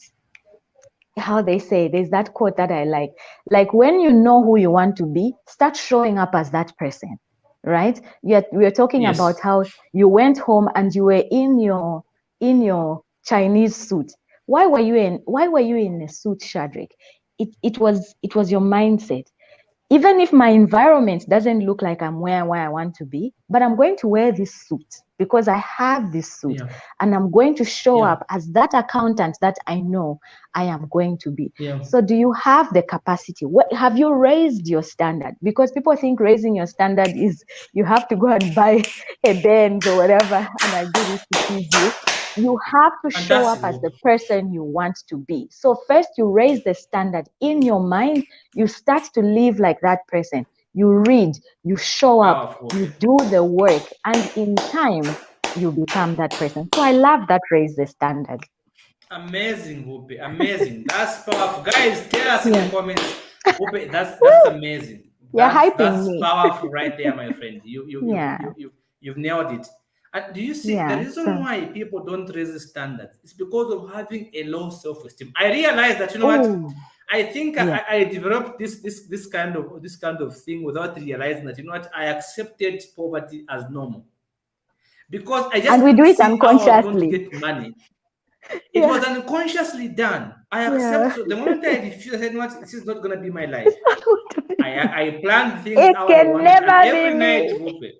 how they say, there's that quote that I like when you know who you want to be, start showing up as that person, right? Yet we're talking Yes. about how you went home and you were in your Chinese suit. Why were you in a suit, Shadrach? It was your mindset. Even if my environment doesn't look like I'm where I want to be, but I'm going to wear this suit because I have this suit, Yeah. and I'm going to show Yeah. up as that accountant that I know I am going to be. Yeah. So do you have the capacity? What have you raised your standard? Because people think raising your standard is you have to go and buy a Benz or whatever and agree this to please you. You have to show up Fantastic. as the person you want to be. So first you raise the standard in your mind, you start to live like that person. You read, you show up, Powerful. you do the work, and in time, you become that person. So I love that raise the standard. Amazing, Whoopi. Amazing. That's powerful. Guys, tell us in the Yeah. comments. Whoopi, that's Woo! amazing. You're hyping That's me. powerful right there, my friend. Yeah. You've nailed it. And do you see the Yeah. reason So, why people don't raise the standards? It's because of having a low self-esteem. I realize that you know what? oh, I think yeah. I developed this kind of thing without realizing that you know what I accepted poverty as normal because I just And we do didn't it see how I was going to unconsciously. get money. It was Yeah. unconsciously done. I accept. Yeah. So the moment I refused, I said, "What? This is not gonna be my life." I planned things It how I can wanted, and never be every night, me. Whoopi,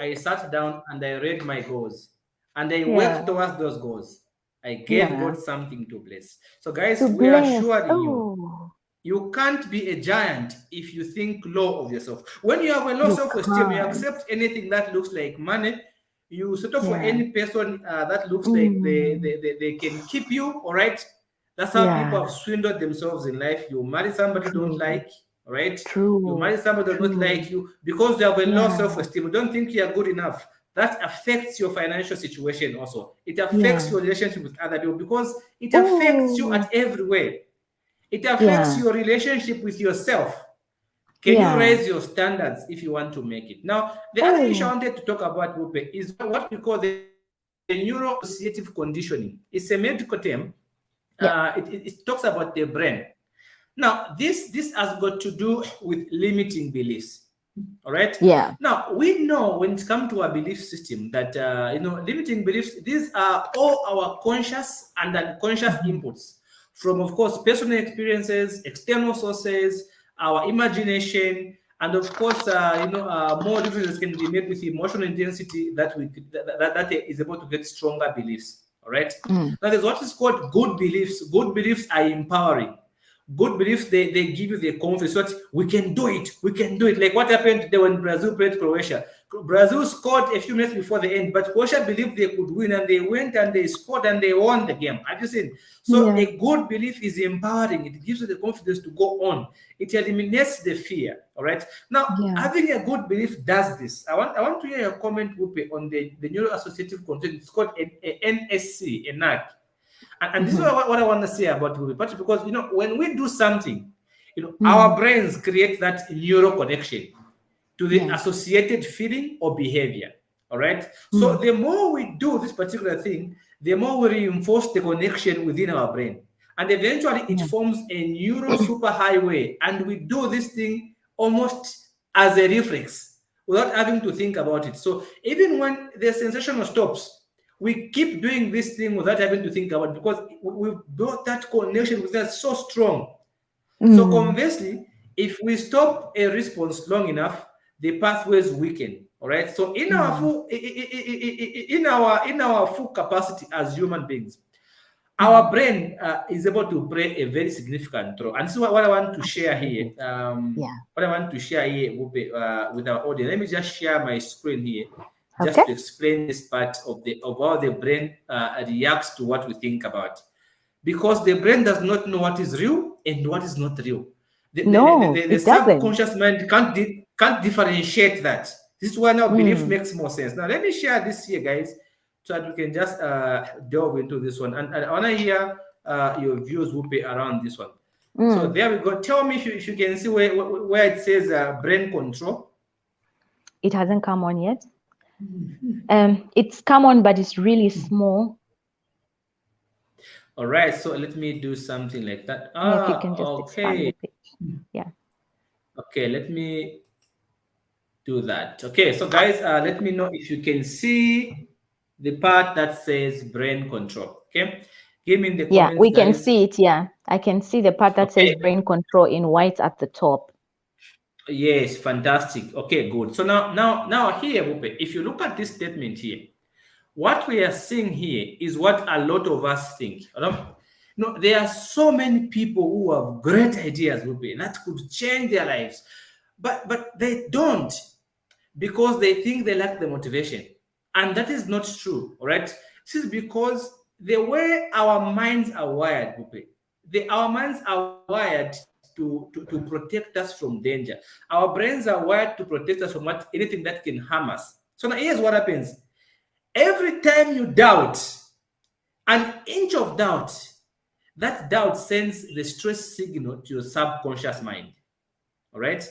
I sat down and I read my goals, and I worked Yeah. towards those goals. I gave Yeah. God something to bless. So, guys, To we are bless. assuring you, Oh, you can't be a giant if you think low of yourself. When you have a low you self-esteem, you can't. accept anything that looks like money. You settle for Yeah. any person that looks like Mm. they can keep you, all right? That's how people Yeah. have swindled themselves in life. You marry somebody you don't True. like, all right? You True. marry somebody who does not True. like you because you have a low Yeah. self-esteem. You don't think you are good enough. That affects your financial situation also. It affects Yeah. your relationship with other people because it affects you Oh, at every way. It affects yeah. your relationship with yourself. Can you Yeah. raise your standards if you want to make it? Now, the other issue I Oh, wanted to talk about, Rupe, is what we call the neuroassociative conditioning. It's a medical term. yeah. It talks about the brain. Now, this has got to do with limiting beliefs. All right. Yeah. Now we know when it comes to our belief system that limiting beliefs. These are all our conscious and unconscious Mhm. inputs from, of course, personal experiences, external sources, our imagination, and of course, more differences can be made with emotional intensity that is able to get stronger beliefs. All right. Mm. Now, there's what is called good beliefs. Good beliefs are empowering. Good beliefs, they give you the confidence that we can do it. Like what happened today when Brazil played Croatia. Brazil scored a few minutes before the end, but Croatia believed they could win, and they went and they scored and they won the game. Have you seen? So Yeah. a good belief is empowering. It gives you the confidence to go on. It eliminates the fear. All right. Now, Yeah. having a good belief does this. I want to hear your comment, Wupe, on the neuroassociative content. It's called a NSC, a NAC. And this is Mhm. what I want to say about movie party, because when we do something, our Mm. brains create that neural connection to the Yeah. associated feeling or behavior. All right. So Mm. the more we do this particular thing, the more we reinforce the connection within our brain. And eventually it Yeah. forms a neural superhighway. And we do this thing almost as a reflex without having to think about it. So even when the sensation stops, we keep doing this thing without having to think about it because we've built that connection with us so strong. So Mm. conversely, if we stop a response long enough, the pathways weaken. All right. So in our Mm. full in our full capacity as human beings, our Mm. brain is able to play a very significant role. And this is what I want to share here. Absolutely. Yeah. What I want to share here with our audience. Let me just share my screen here, just Okay. to explain this part of how the brain reacts to what we think about, because the brain does not know what is real and what is not real. No, The it doesn't. subconscious mind can't differentiate that. This is why now belief Mm. makes more sense. Now let me share this here, guys, so that we can just delve into this one. And I want to hear your views, Whoopi, around this one. So Mm. there we go. Tell me if you can see where it says brain control. It hasn't come on yet. It's come on, but it's really small. All right, so let me do something like that. Yeah, if you can just expand Okay. the page. Yeah. Okay, let me do that. Okay, so guys, let me know if you can see the part that says brain control. Okay, give me in the Yeah, comments, we can guys. see it. Yeah. I can see the part that says Okay, brain control in white at the top. yes, fantastic. Okay, good. So now here, Whoopi, if you look at this statement here, what we are seeing here is what a lot of us think. No, there are so many people who have great ideas, Whoopi, that could change their lives, but they don't, because they think they lack the motivation. And that is not true, all right? This is because the way our minds are wired, Bupe, our minds are wired to protect us from danger. Our brains are wired to protect us from anything that can harm us. So now here's what happens. Every time you doubt, an inch of doubt, that doubt sends the stress signal to your subconscious mind. All right?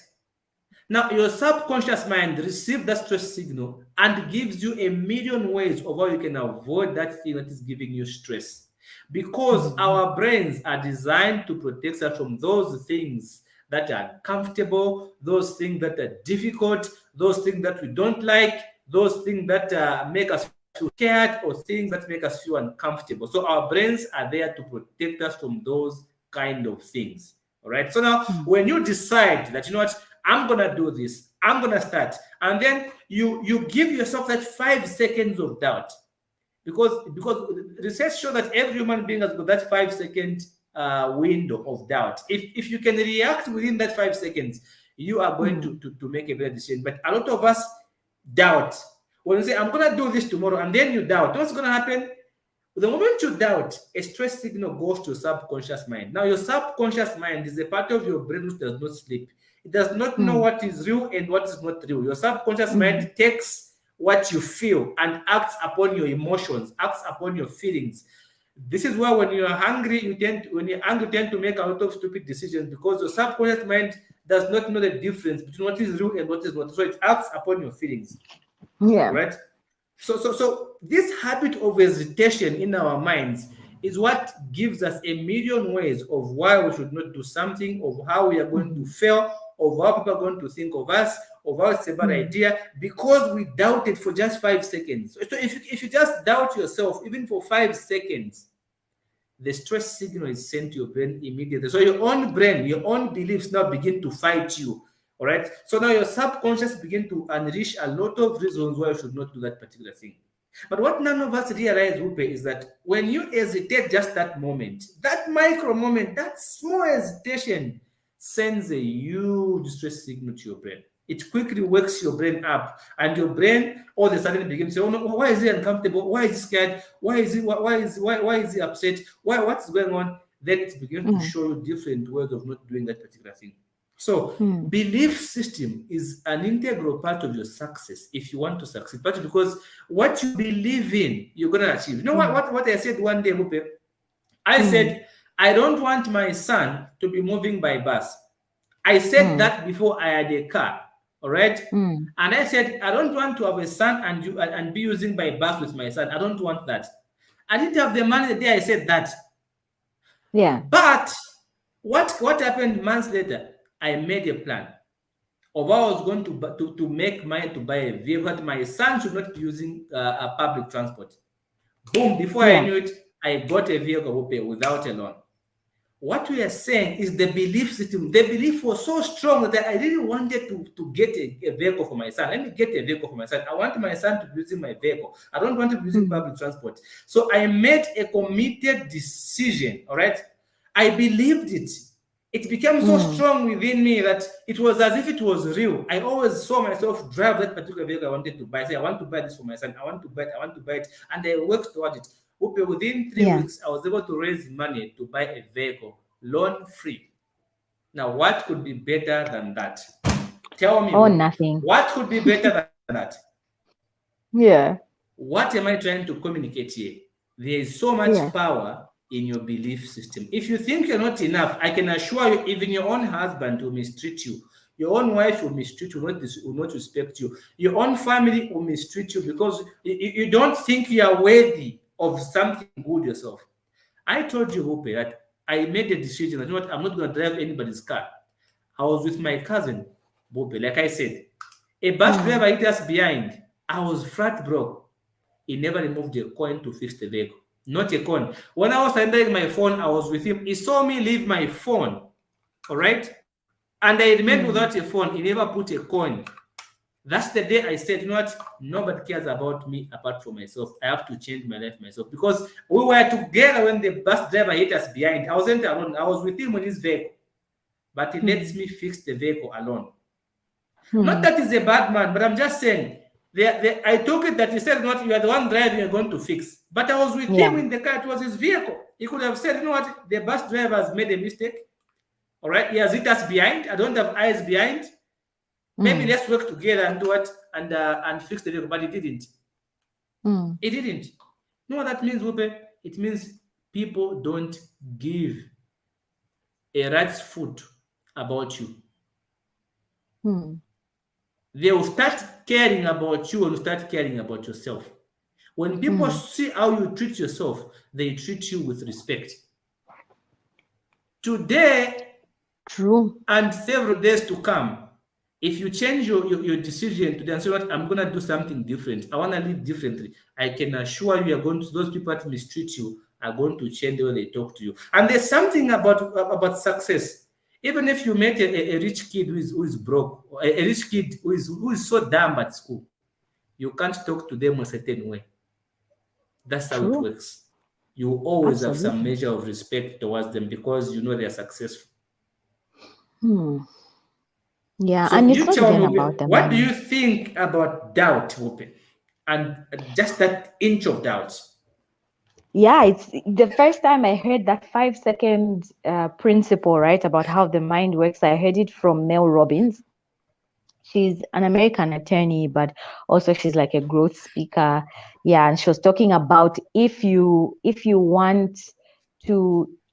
Now, your subconscious mind receives that stress signal and gives you a million ways of how you can avoid that thing that is giving you stress. Because Mm. our brains are designed to protect us from those things that are uncomfortable, those things that are difficult, those things that we don't like, those things that make us feel scared, or things that make us feel uncomfortable. So our brains are there to protect us from those kind of things. All right. So now, Mm. when you decide that, you know what, I'm gonna do this, I'm gonna start, and then you give yourself that 5 seconds of doubt, because research shows that every human being has got that 5 second window of doubt. If you can react within that 5 seconds, you are going Mm. to make a better decision. But a lot of us doubt. When you say I'm gonna do this tomorrow, and then you doubt, what's gonna happen? The moment you doubt, a stress signal goes to your subconscious mind. Now, your subconscious mind is a part of your brain which does not sleep. It does not know Mm. what is real and what is not real. Your subconscious Mm. mind takes what you feel and acts upon your emotions, acts upon your feelings. This is why when you are hungry, when you're angry, you tend to make a lot of stupid decisions, because your subconscious mind does not know the difference between what is real and what is not. So it acts upon your feelings. All Yeah. right. So this habit of hesitation in our minds is what gives us a million ways of why we should not do something, of how we are going to Mm. fail, of how people are going to think of us, of how it's a bad Mm. idea, because we doubted for just 5 seconds. So if you just doubt yourself, even for 5 seconds, the stress signal is sent to your brain immediately. So your own brain, your own beliefs now begin to fight you. All right. So now your subconscious begin to unleash a lot of reasons why you should not do that particular thing. But what none of us realize, Rupe, is that when you hesitate just that moment, that micro moment, that small hesitation sends a huge stress signal to your brain. It quickly wakes your brain up, and your brain all of a sudden begins to say, "Oh no, why is he uncomfortable? Why is he scared? Why is he upset? What's going on?" Then it begins to Mm. show you different ways of not doing that particular thing. So Mm. belief system is an integral part of your success if you want to succeed. But because what you believe in, you're gonna achieve. You know Mm. what I said one day, Mupe? I Mm. said, I don't want my son to be moving by bus. I said Mm. that before I had a car. All right. Mm. And I said, I don't want to have a son and be using my bus with my son. I don't want that. I didn't have the money the day I said that. Yeah. But what happened months later? I made a plan of how I was going to make money to buy a vehicle that my son should not be using a public transport. Boom! Before I Yeah. knew it, I got a vehicle without a loan. What we are saying is the belief system. The belief was so strong that I really wanted to get a vehicle for my son. Let me get a vehicle for my son. I want my son to be using my vehicle. I don't want to be using Mm. public transport. So I made a committed decision. All right. I believed it. It became so Mm. strong within me that it was as if it was real. I always saw myself drive that particular vehicle I wanted to buy. Say, I want to buy this for my son. I want to buy it. I want to buy it. And I worked toward it. Okay, within three Yeah. weeks, I was able to raise money to buy a vehicle, loan free. Now, what could be better than that? Tell me, Oh, Hope. nothing. What could be better than that? Yeah. What am I trying to communicate here? There is so much Yeah. power in your belief system. If you think you're not enough, I can assure you, even your own husband will mistreat you. Your own wife will mistreat you, will not respect you. Your own family will mistreat you because you don't think you are worthy of something good yourself. I told you, Hope, that I made a decision that, you know what, I'm not going to drive anybody's car. I was with my cousin, Bope. Like I said, a bus Mm. driver hit us behind. I was flat broke. He never removed a coin to fix the vehicle. Not a coin. When I was surrendering my phone, I was with him. He saw me leave my phone. All right. And I remained Mm. without a phone. He never put a coin. That's the day I said, you know what? Nobody cares about me apart from myself. I have to change my life myself. Because we were together when the bus driver hit us behind. I wasn't alone. I was with him on his vehicle. But he lets Mm. me fix the vehicle alone. Not Mm. that he's a bad man, but I'm just saying. I took it that he said, "Not you are the one driving, you're going to fix." But I was with him Yeah. in the car. It was his vehicle. He could have said, "You know what? The bus driver has made a mistake. All right, he has hit us behind. I don't have eyes behind. Maybe Mm. let's work together and do it and fix the vehicle." But he didn't. Mm. He didn't. You know what that means, Wupe? It means people don't give a rat's foot about you. Mm. They will start caring about you and start caring about yourself. When people Mm. see how you treat yourself, they treat you with respect. Today True. and several days to come, if you change your decision today and say, what, I'm going to do something different, I want to live differently, I can assure you, are going to, those people that mistreat you are going to change the way they talk to you. And there's something about success. Even if you meet a rich kid who is broke, a rich kid who is so dumb at school, you can't talk to them a certain way. That's how it True. works. You always have some Absolutely. measure of respect towards them because you know they're successful. Hmm. Yeah, So and it's you not tell even me, about the what do money. you think about doubt, Open? And just that inch of doubt. Yeah, it's the first time I heard that 5 second principle, right, about how the mind works. I heard it from Mel Robbins. She's an American attorney, but also she's like a growth speaker. Yeah, and she was talking about to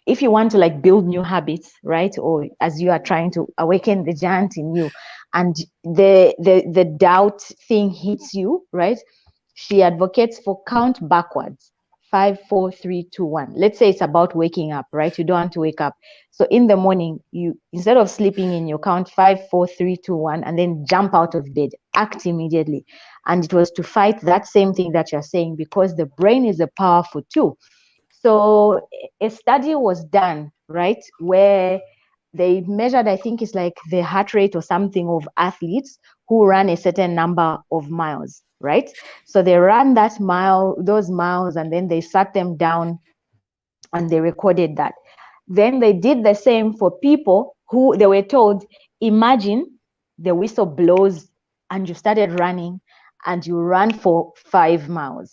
if you want to like build new habits, right? Or as you are trying to awaken the giant in you, and the doubt thing hits you, right? She advocates for count backwards. 5, 4, 3, 2, 1. Let's say it's about waking up, right? You don't want to wake up. So in the morning, you instead of sleeping in, you count 5, 4, 3, 2, 1, and then jump out of bed, act immediately. And it was to fight that same thing that you're saying because the brain is a powerful tool. So a study was done, right, where they measured, I think it's like the heart rate or something of athletes who ran a certain number of miles, right? So they ran those miles, and then they sat them down and they recorded that. Then they did the same for people who they were told, imagine the whistle blows and you started running and you ran for 5 miles.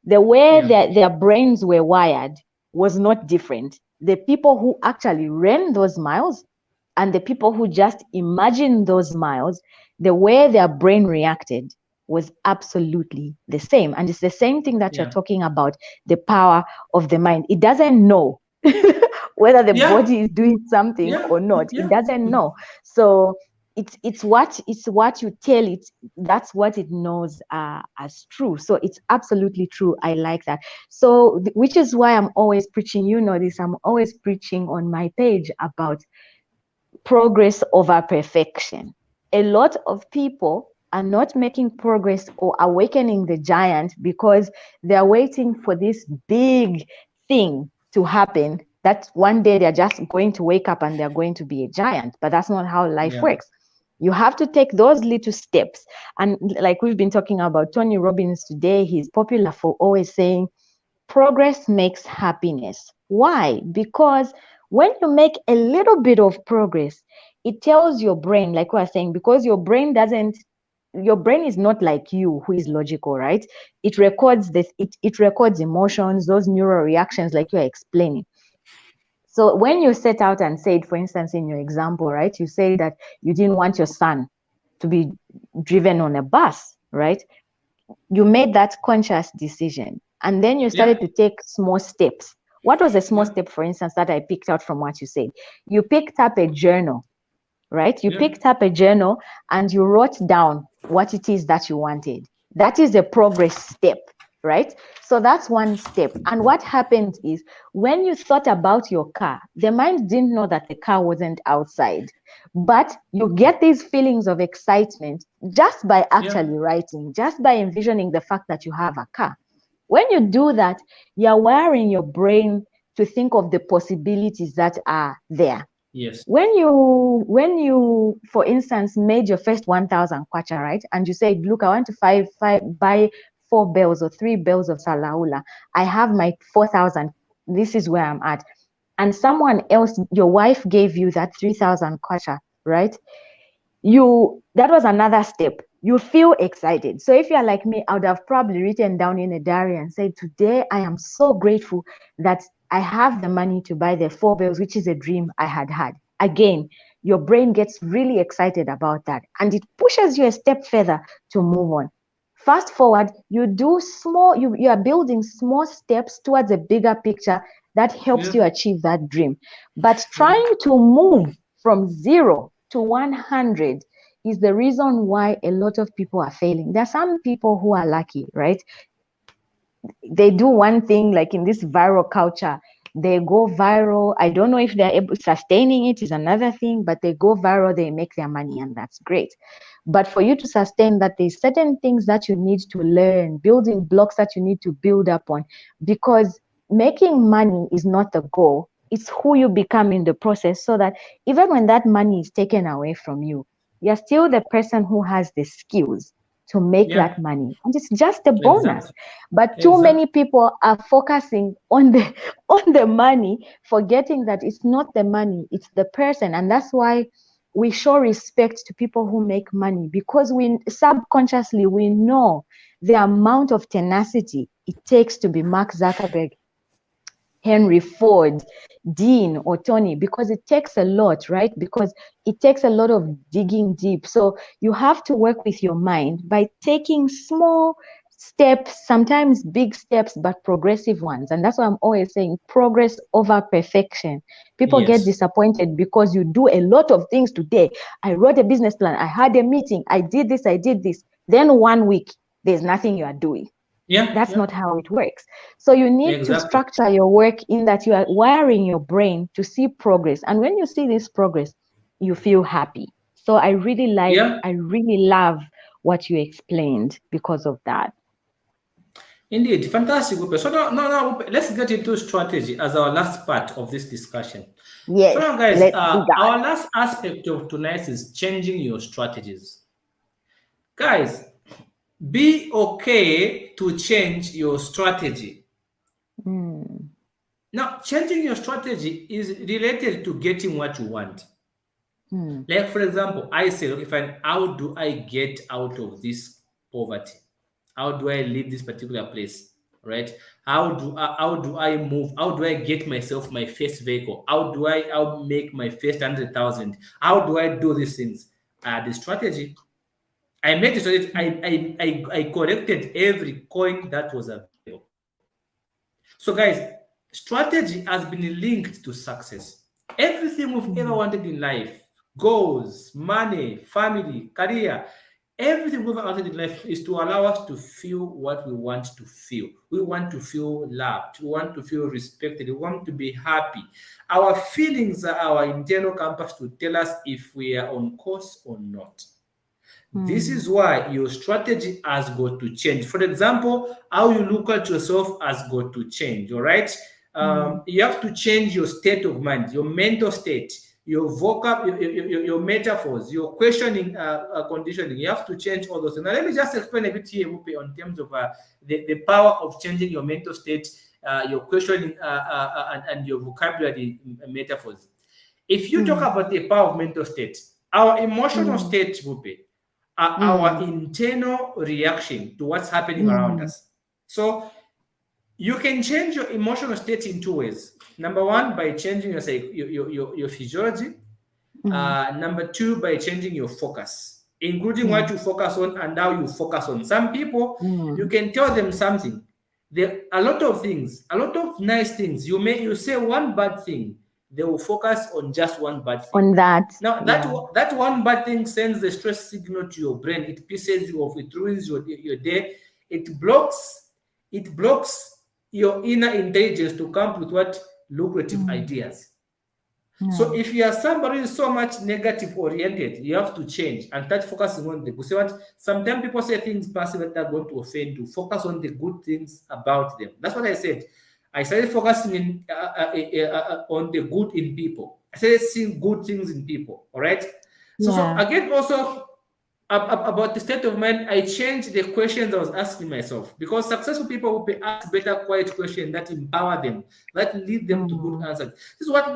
The way Yeah. their brains were wired was not different. The people who actually ran those miles and the people who just imagined those miles, the way their brain reacted was absolutely the same. And it's the same thing that you're Yeah. talking about, the power of the mind. It doesn't know whether the Yeah. body is doing something Yeah. or not. It Yeah. doesn't know. So it's what you tell it. That's what it knows as true. So it's absolutely true. I like that. So which is why I'm always preaching. You know this. I'm always preaching on my page about progress over perfection. A lot of people are not making progress or awakening the giant because they're waiting for this big thing to happen that one day they're just going to wake up and they're going to be a giant. But that's not how life Yeah. works. You have to take those little steps. And like we've been talking about Tony Robbins today, he's popular for always saying, progress makes happiness. Why? Because when you make a little bit of progress, it tells your brain, like we are saying, because your brain is not like you who is logical, right? It records this, it records emotions, those neural reactions, like you are explaining. So when you set out and said, for instance, in your example, right, you say that you didn't want your son to be driven on a bus, right? You made that conscious decision, and then you Yeah. started to take small steps. What was a small Yeah. step, for instance, that I picked out from what you said? You picked up a journal, right? You Yeah. picked up a journal and you wrote down what it is that you wanted. That is a progress step, right? So that's one step. And what happened is, when you thought about your car, the mind didn't know that the car wasn't outside. But you get these feelings of excitement just by Yeah. actually writing, just by envisioning the fact that you have a car. When you do that, you're wiring your brain to think of the possibilities that are there. Yes. When you for instance made your first 1,000 kwacha, right, and you said, look, I want to buy 4 bells or 3 bells of salaula, I have my 4,000, this is where I'm at, and someone else, your wife, gave you that 3,000 kwacha, right? You That was another step. You feel excited. So if you're like me, I would have probably written down in a diary and said, today I am so grateful that I have the money to buy the 4 bells, which is a dream I had. Again, your brain gets really excited about that, and it pushes you a step further to move on. Fast forward, you are building small steps towards a bigger picture that helps Yeah. you achieve that dream. But Yeah. trying to move from 0 to 100 is the reason why a lot of people are failing. There are some people who are lucky, right? They do one thing, like in this viral culture, they go viral. I don't know if they're able sustaining it is another thing, but they go viral, they make their money, and that's great. But for you to sustain that, there's certain things that you need to learn, building blocks that you need to build up on, because making money is not the goal. It's who you become in the process, so that even when that money is taken away from you, you're still the person who has the skills to make Yeah. that money, and it's just a bonus. Exactly. But too Exactly. many people are focusing on the on the money, forgetting that it's not the money, it's the person. And that's why we show respect to people who make money, because we subconsciously we know the amount of tenacity it takes to be Mark Zuckerberg, Henry Ford, Dean, or Tony, because it takes a lot, right? Because it takes a lot of digging deep. So you have to work with your mind by taking small steps, sometimes big steps, but progressive ones. And that's why I'm always saying progress over perfection. People get Yes. disappointed because you do a lot of things today. I wrote a business plan, I had a meeting, I did this, I did this. Then one week, there's nothing you are doing. Yeah. That's Yeah. not how it works. So you need to Exactly. structure your work in that you are wiring your brain to see progress. And when you see this progress, you feel happy. So Yeah. I really love what you explained because of that. Indeed. Fantastic, Upe. So now, Upe, let's get into strategy as our last part of this discussion. So Yes, now, guys, let's do that. our last aspect of tonight is changing your strategies. Guys, be okay to change your strategy. Mm, Now, changing your strategy is related to getting what you want. mm, Like, for example, I say, okay, fine, how do I get out of this poverty? How do I leave this particular place? Right? How do I move? How do I get myself my first vehicle? How make my first 100,000? How do I do these things? The strategy. I made the strategy. mm, I collected every coin that was available. So, guys, strategy has been linked to success. Everything we've ever mm, wanted in life, goals, money, family, career, everything we've ever wanted in life is to allow us to feel what we want to feel. We want to feel loved. We want to feel respected. We want to be happy. Our feelings are our internal compass to tell us if we are on course or not. This mm, is why your strategy has got to change. For example, how you look at yourself has got to change. All right. You have to change your state of mind, your mental state, your vocab, your metaphors, your questioning conditioning. You have to change all those things. Now, let me just explain a bit here, Mupe, on terms of the power of changing your mental state, your questioning, and your vocabulary metaphors. If you talk about the power of mental state, our emotional Mm, state, Mupe, are our mm, internal reaction to what's happening around mm, us. So you can change your emotional state in two ways. Number one, by changing your physiology. mm, Number two, by changing your focus, including what mm, you focus on and how you focus on. Some people, you mm, can tell them something. There a lot of things, a lot of nice things. You say one bad thing, they will focus on just one bad thing. on that. Now Yeah. that one bad thing sends the stress signal to your brain. It pisses you off. It ruins your day. It blocks your inner intelligence to come up with what lucrative Mm, ideas. So yeah. if you are somebody who is so much negative oriented, you have to change and start focusing on the good. See what sometimes people say things passive that are going to offend you. Focus on the good things about them. That's what I said. I started focusing on the good in people. I started seeing good things in people. All right. So Yeah. again, also about the state of mind, I changed the questions I was asking myself because successful people will be asked better, quiet questions that empower them, that lead them to good Mm. answers. This is what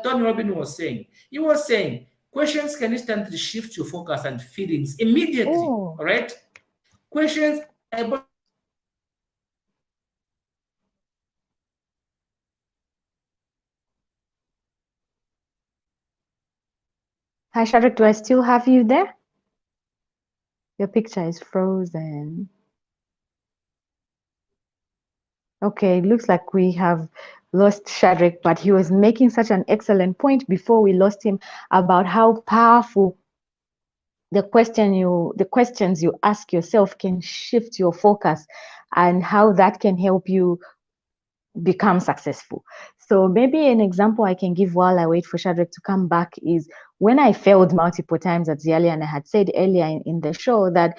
Tony Robbins was saying. He was saying questions can instantly shift your focus and feelings immediately. Oh, All right, questions are able to shift your focus and feelings immediately. hi, Shadrach, do I still have you there? Your picture is frozen. Okay, it looks like we have lost Shadrach, but he was making such an excellent point before we lost him about how powerful the questions you ask yourself can shift your focus and how that can help you become successful. So maybe an example I can give while I wait for Shadrach to come back is when I failed multiple times at Ziali, and I had said earlier in the show that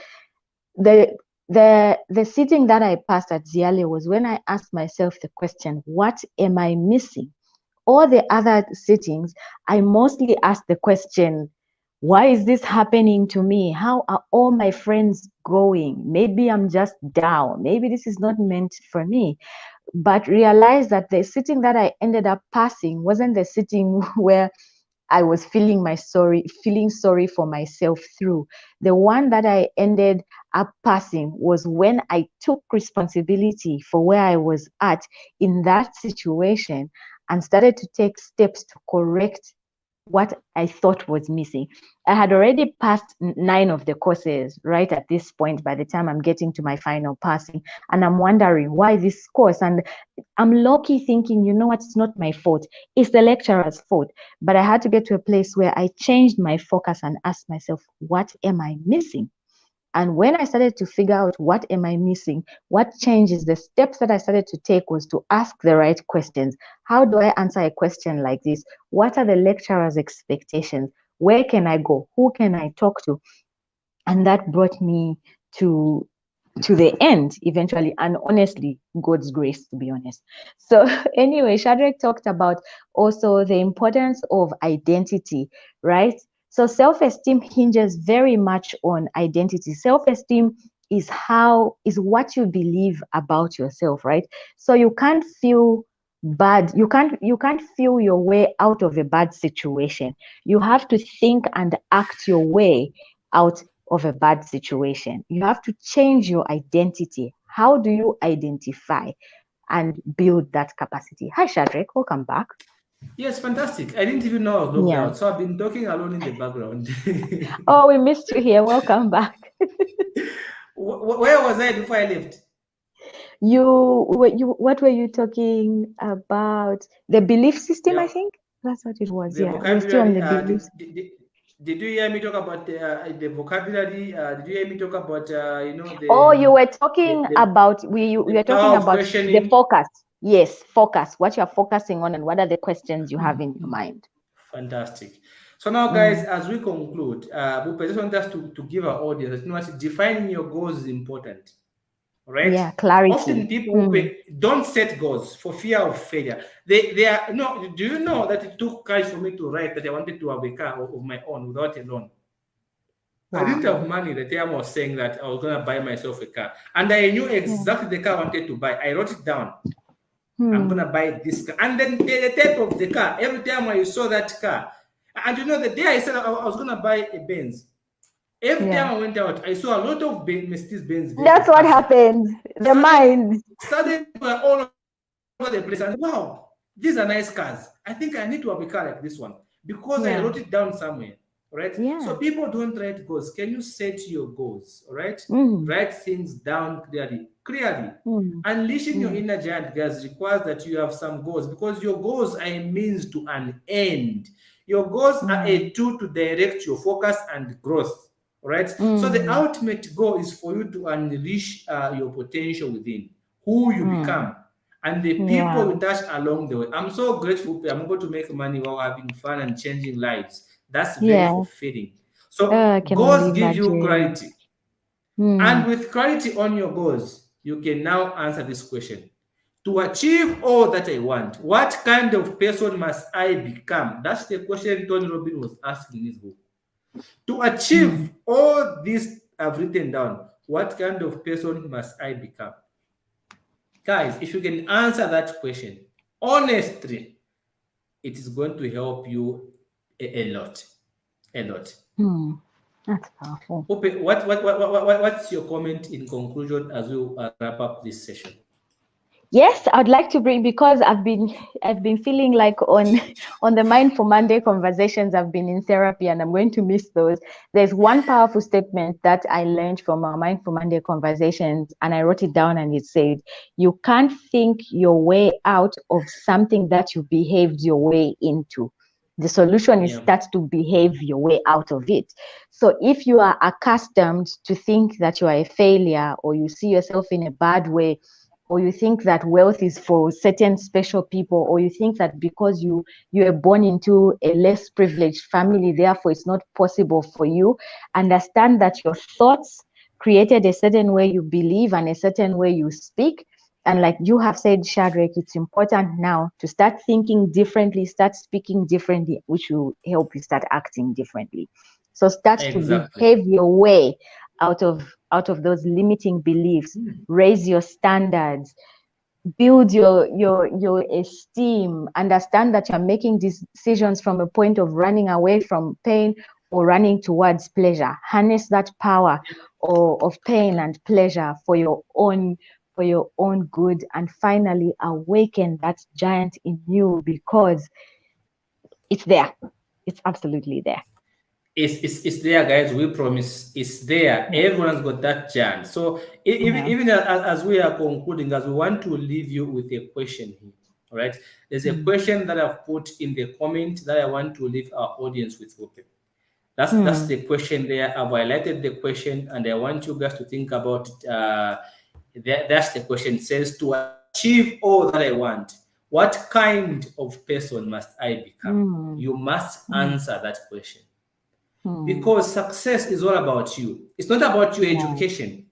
the the sitting that I passed at Ziali was when I asked myself the question, what am I missing? All the other sittings, I mostly asked the question, why is this happening to me? How are all my friends going? Maybe I'm just down. Maybe this is not meant for me. But realized that the sitting that I ended up passing wasn't the sitting where I was feeling sorry for myself through. The one that I ended up passing was when I took responsibility for where I was at in that situation and started to take steps to correct what I thought was missing. I had already passed 9 of the courses right at this point by the time I'm getting to my final passing. And I'm wondering why this course. And I'm low-key thinking, you know what, it's not my fault. It's the lecturer's fault. But I had to get to a place where I changed my focus and asked myself, what am I missing? And when I started to figure out what am I missing, what changes, the steps that I started to take was to ask the right questions. How do I answer a question like this? What are the lecturer's expectations? Where can I go? Who can I talk to? And that brought me to to the end eventually, and honestly, God's grace, to be honest. So anyway, Shadrach talked about also the importance of identity, right? So self-esteem hinges very much on identity. Self-esteem is what you believe about yourself, right? So you can't feel bad, you can't feel your way out of a bad situation. You have to think and act your way out of a bad situation. You have to change your identity. How do you identify and build that capacity? Hi, Shadrach. Welcome back. Yes, fantastic. I didn't even know I was logged Yeah. out, so I've been talking alone in the background. Oh, we missed you here. Welcome back. Where was I before I left? What were you talking about? The belief system, I The, think. That's what it was. the Yeah. We're still on vocabulary. the beliefs. Did you hear me talk about the vocabulary? Did you hear me talk about Oh, you were the, talking the about we the were talking power of about the questioning? focus. Yes, focus. What you're focusing on and what are the questions you have in your mind. Fantastic. So now, guys, Mm, as we conclude, Bupa, I just want us to give our audience, defining your goals is important. All right. Yeah, clarity. Often people don't set goals for fear of failure. They are no. Do you know that it took courage for me to write that I wanted to have a car of my own without a loan? I didn't have Wow. money. The time I was saying that I was gonna buy myself a car, and I knew Yeah. exactly the car I wanted to buy. I wrote it down. I'm Hmm. gonna buy this car, and then the type of the car. Every time I saw that car, and you know, the day I said I was gonna buy a Benz, every Yeah. time I went out, I saw a lot of Mercedes Benz That's vehicles what passing. happens. The mind. Suddenly, we're all over the place, and wow, these are nice cars. I think I need to have a car like this one because I wrote it Yeah. down somewhere. Right? So Yeah. people don't write goals. Can you set your goals? All right? Mm. Write things down clearly. Clearly. Mm. Unleashing your Mm. inner giant, guys, requires that you have some goals because your goals are a means to an end. Your goals are a Mm. tool to direct your focus and growth. All right. So the Mm. ultimate goal is for you to unleash your potential within, who you Mm. become, and the people Yeah. you touch along the way. I'm so grateful. I'm able to make money while having fun and changing lives. That's very Yeah. fulfilling. So I can only goals give you imagine. clarity. And Mm. with clarity on your goals, you can now answer this question. To achieve all that I want, what kind of person must I become? That's the question Tony Robbins was asking in his book. To Mm. achieve all this I've written down, what kind of person must I become? Guys, if you can answer that question honestly, it is going to help you a lot. A lot. Mm. That's powerful. Ope, what's your comment in conclusion as we wrap up this session? Yes, I'd like to bring, because I've been feeling like on on the Mindful Monday conversations, I've been in therapy and I'm going to miss those. There's one powerful statement that I learned from our Mindful Monday conversations, and I wrote it down, and it said, "You can't think your way out of something that you behaved your way into. The solution is Yeah, start to behave your way out of it." So if you are accustomed to think that you are a failure, or you see yourself in a bad way, or you think that wealth is for certain special people, or you think that because you were born into a less privileged family, therefore it's not possible for you, understand that your thoughts created a certain way you believe and a certain way you speak. And like you have said, Shadrach, it's important now to start thinking differently, start speaking differently, which will help you start acting differently. So start to exactly. behave your way out of those limiting beliefs. Hmm. Raise your standards, build your esteem, understand that you're making these decisions from a point of running away from pain or running towards pleasure. Harness that power of pain and pleasure for your own good, and finally awaken that giant in you, because it's there. It's absolutely there. It's there, guys. We promise it's there. Yeah. Everyone's got that chance. So even Yeah. even as we are concluding, as we want to leave you with a question here. All right. There's a Mm. question that I've put in the comment that I want to leave our audience with. Okay. That's Mm. the question there. I've highlighted the question, and I want you guys to think about it. That's the question. It says, to achieve all that I want, what kind of person must I become? Mm. You must Mm. answer that question Mm. because success is all about you. It's not about your Yeah. education.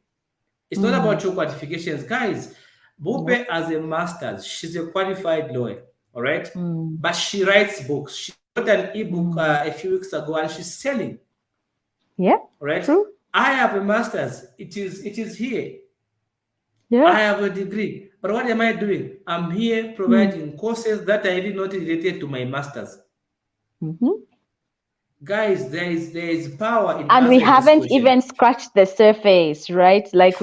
It's not Mm. about your qualifications, guys. Nope. Bope has a master's. She's a qualified lawyer. All right, Mm. but she writes books. She wrote an ebook Mm. a few weeks ago, and she's selling. Yeah. All right, True. I have a master's. It is here. Yeah. I have a degree. But what am I doing? I'm here Mm. providing courses that are even not related to my master's. Mm-hmm. Guys, there is power in And we answering this haven't question. even scratched the surface, right? Like Yes,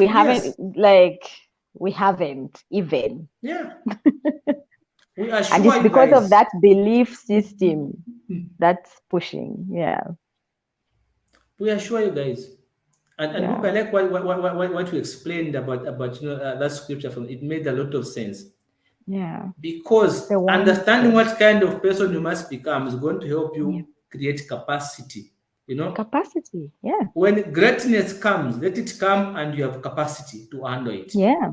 we haven't even. yeah. We are And sure it's you because of guys. that belief system that's pushing. Yeah. We are sure you guys. And Boop, Yeah. I like what you explained about that scripture from it made a lot of sense Yeah. because The one understanding step. what kind of person you must become is going to help Yeah. you create capacity. You know, Capacity. Yeah. when greatness comes, let it come and you have capacity to handle it. Yeah.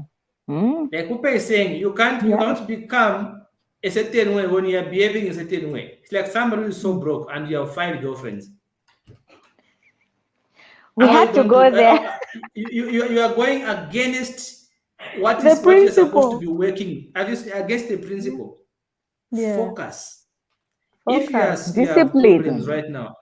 Mm. Like Upe is saying, you Yeah. can't become a certain way when you are behaving a certain way. It's like somebody who is so Mm. broke and you have 5 girlfriends. We How are you had to going to? go there. You are going against The what you're supposed to principle. be working against the Yeah. principle. Yeah. Focus. If Focus. you have problems Discipline. right now,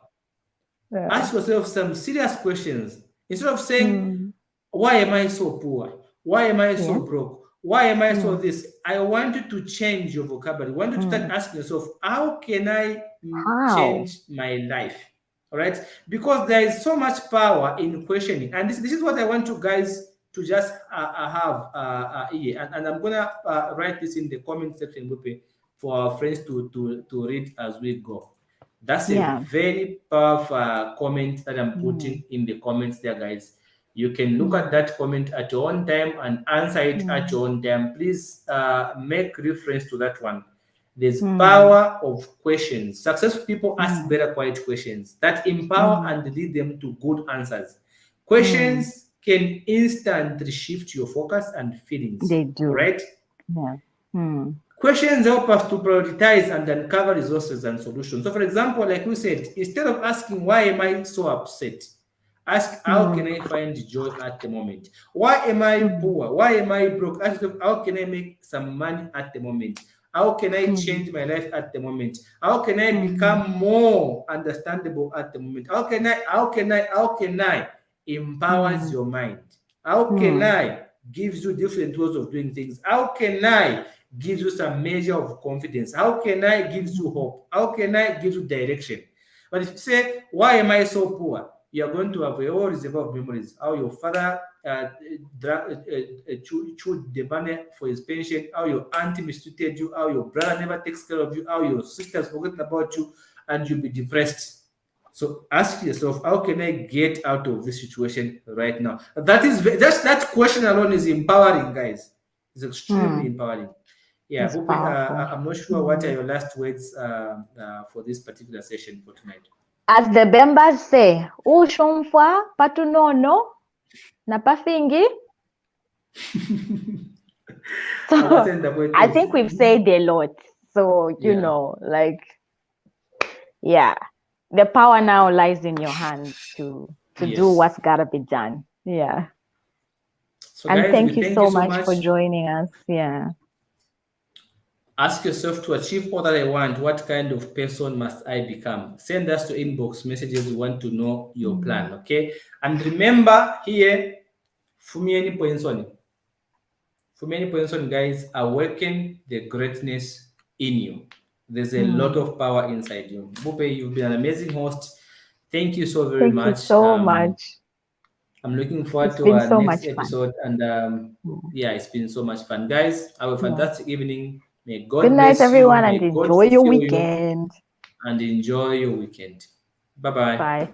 Yeah. ask yourself some serious questions. Instead of saying, Mm. why am I so poor? Why am I Yeah. so broke? Why am I so Mm. this? I want you to change your vocabulary. I want you to start Mm. asking yourself, how can I How? change my life? All right. Because there is so much power in questioning. And this is what I want you guys to just have here. And I'm going to write this in the comment section Wupe, for our friends to read as we go. That's a Yeah. very powerful comment that I'm Mm. putting in the comments there, guys. You can look at Mm. that comment at your own time and answer it at Mm. your own time. Please make reference to that one. There's Mm. power of questions. Successful people ask Mm. better quiet questions that empower Mm. and lead them to good answers. Mm. Questions can instantly shift your focus and feelings. They All do. right. Yeah. Mm. Questions help us to prioritize and uncover resources and solutions. So, for example, like we said, instead of asking, why am I so upset? Ask, how Mm. can I find joy at the moment? Why am I Mm. poor? Why am I broke? Ask yourself, how can I make some money at the moment? How can I Mm. change my life at the moment? How can I Mm. become more understandable at the moment? How can I empowers Mm. your mind? How can Mm. I gives you different ways of doing things? How can I gives you some measure of confidence? How can I gives you Mm. hope? How can I give you direction? But if you say, why am I so poor? You are going to have a whole reservoir of memories. How your father chewed the money for his pension, how your auntie mistreated you, how your brother never takes care of you, how your sister's forgotten about you, and you'll be depressed. So ask yourself, how can I get out of this situation right now? Just that question alone is empowering, guys. It's extremely Mm. empowering. Yeah, It's Bupe, powerful. I'm not sure what are Mm. your last words for this particular session for tonight. As the Bembas say, ushumfwa patunono na pafingi. So Awasenda I kwetu. think we've said a lot. So, Yeah. like, yeah, the power now lies in your hands to do Yes. what's gotta be done. Yeah. So, And guys, we thank you thank you so so much much. for joining us. Yeah. Ask yourself, to achieve all that I want, what kind of person must I become? Send us to inbox messages. We want to know your Mm. plan. Okay. And remember here, Fumieni Poinson. Fumieni Poinson, guys, awaken the greatness in you. There's a lot Mm. of power inside you. Bupe, you've been an amazing host. Thank you so very Thank you much. so much. I'm looking forward It's to been our so next much fun. episode. And Mm. yeah, it's been so much fun. Guys, have a Yeah. fantastic evening. May Good God night, bless you. everyone, and May God enjoy your fulfill you weekend. and enjoy your weekend. Bye bye. Bye.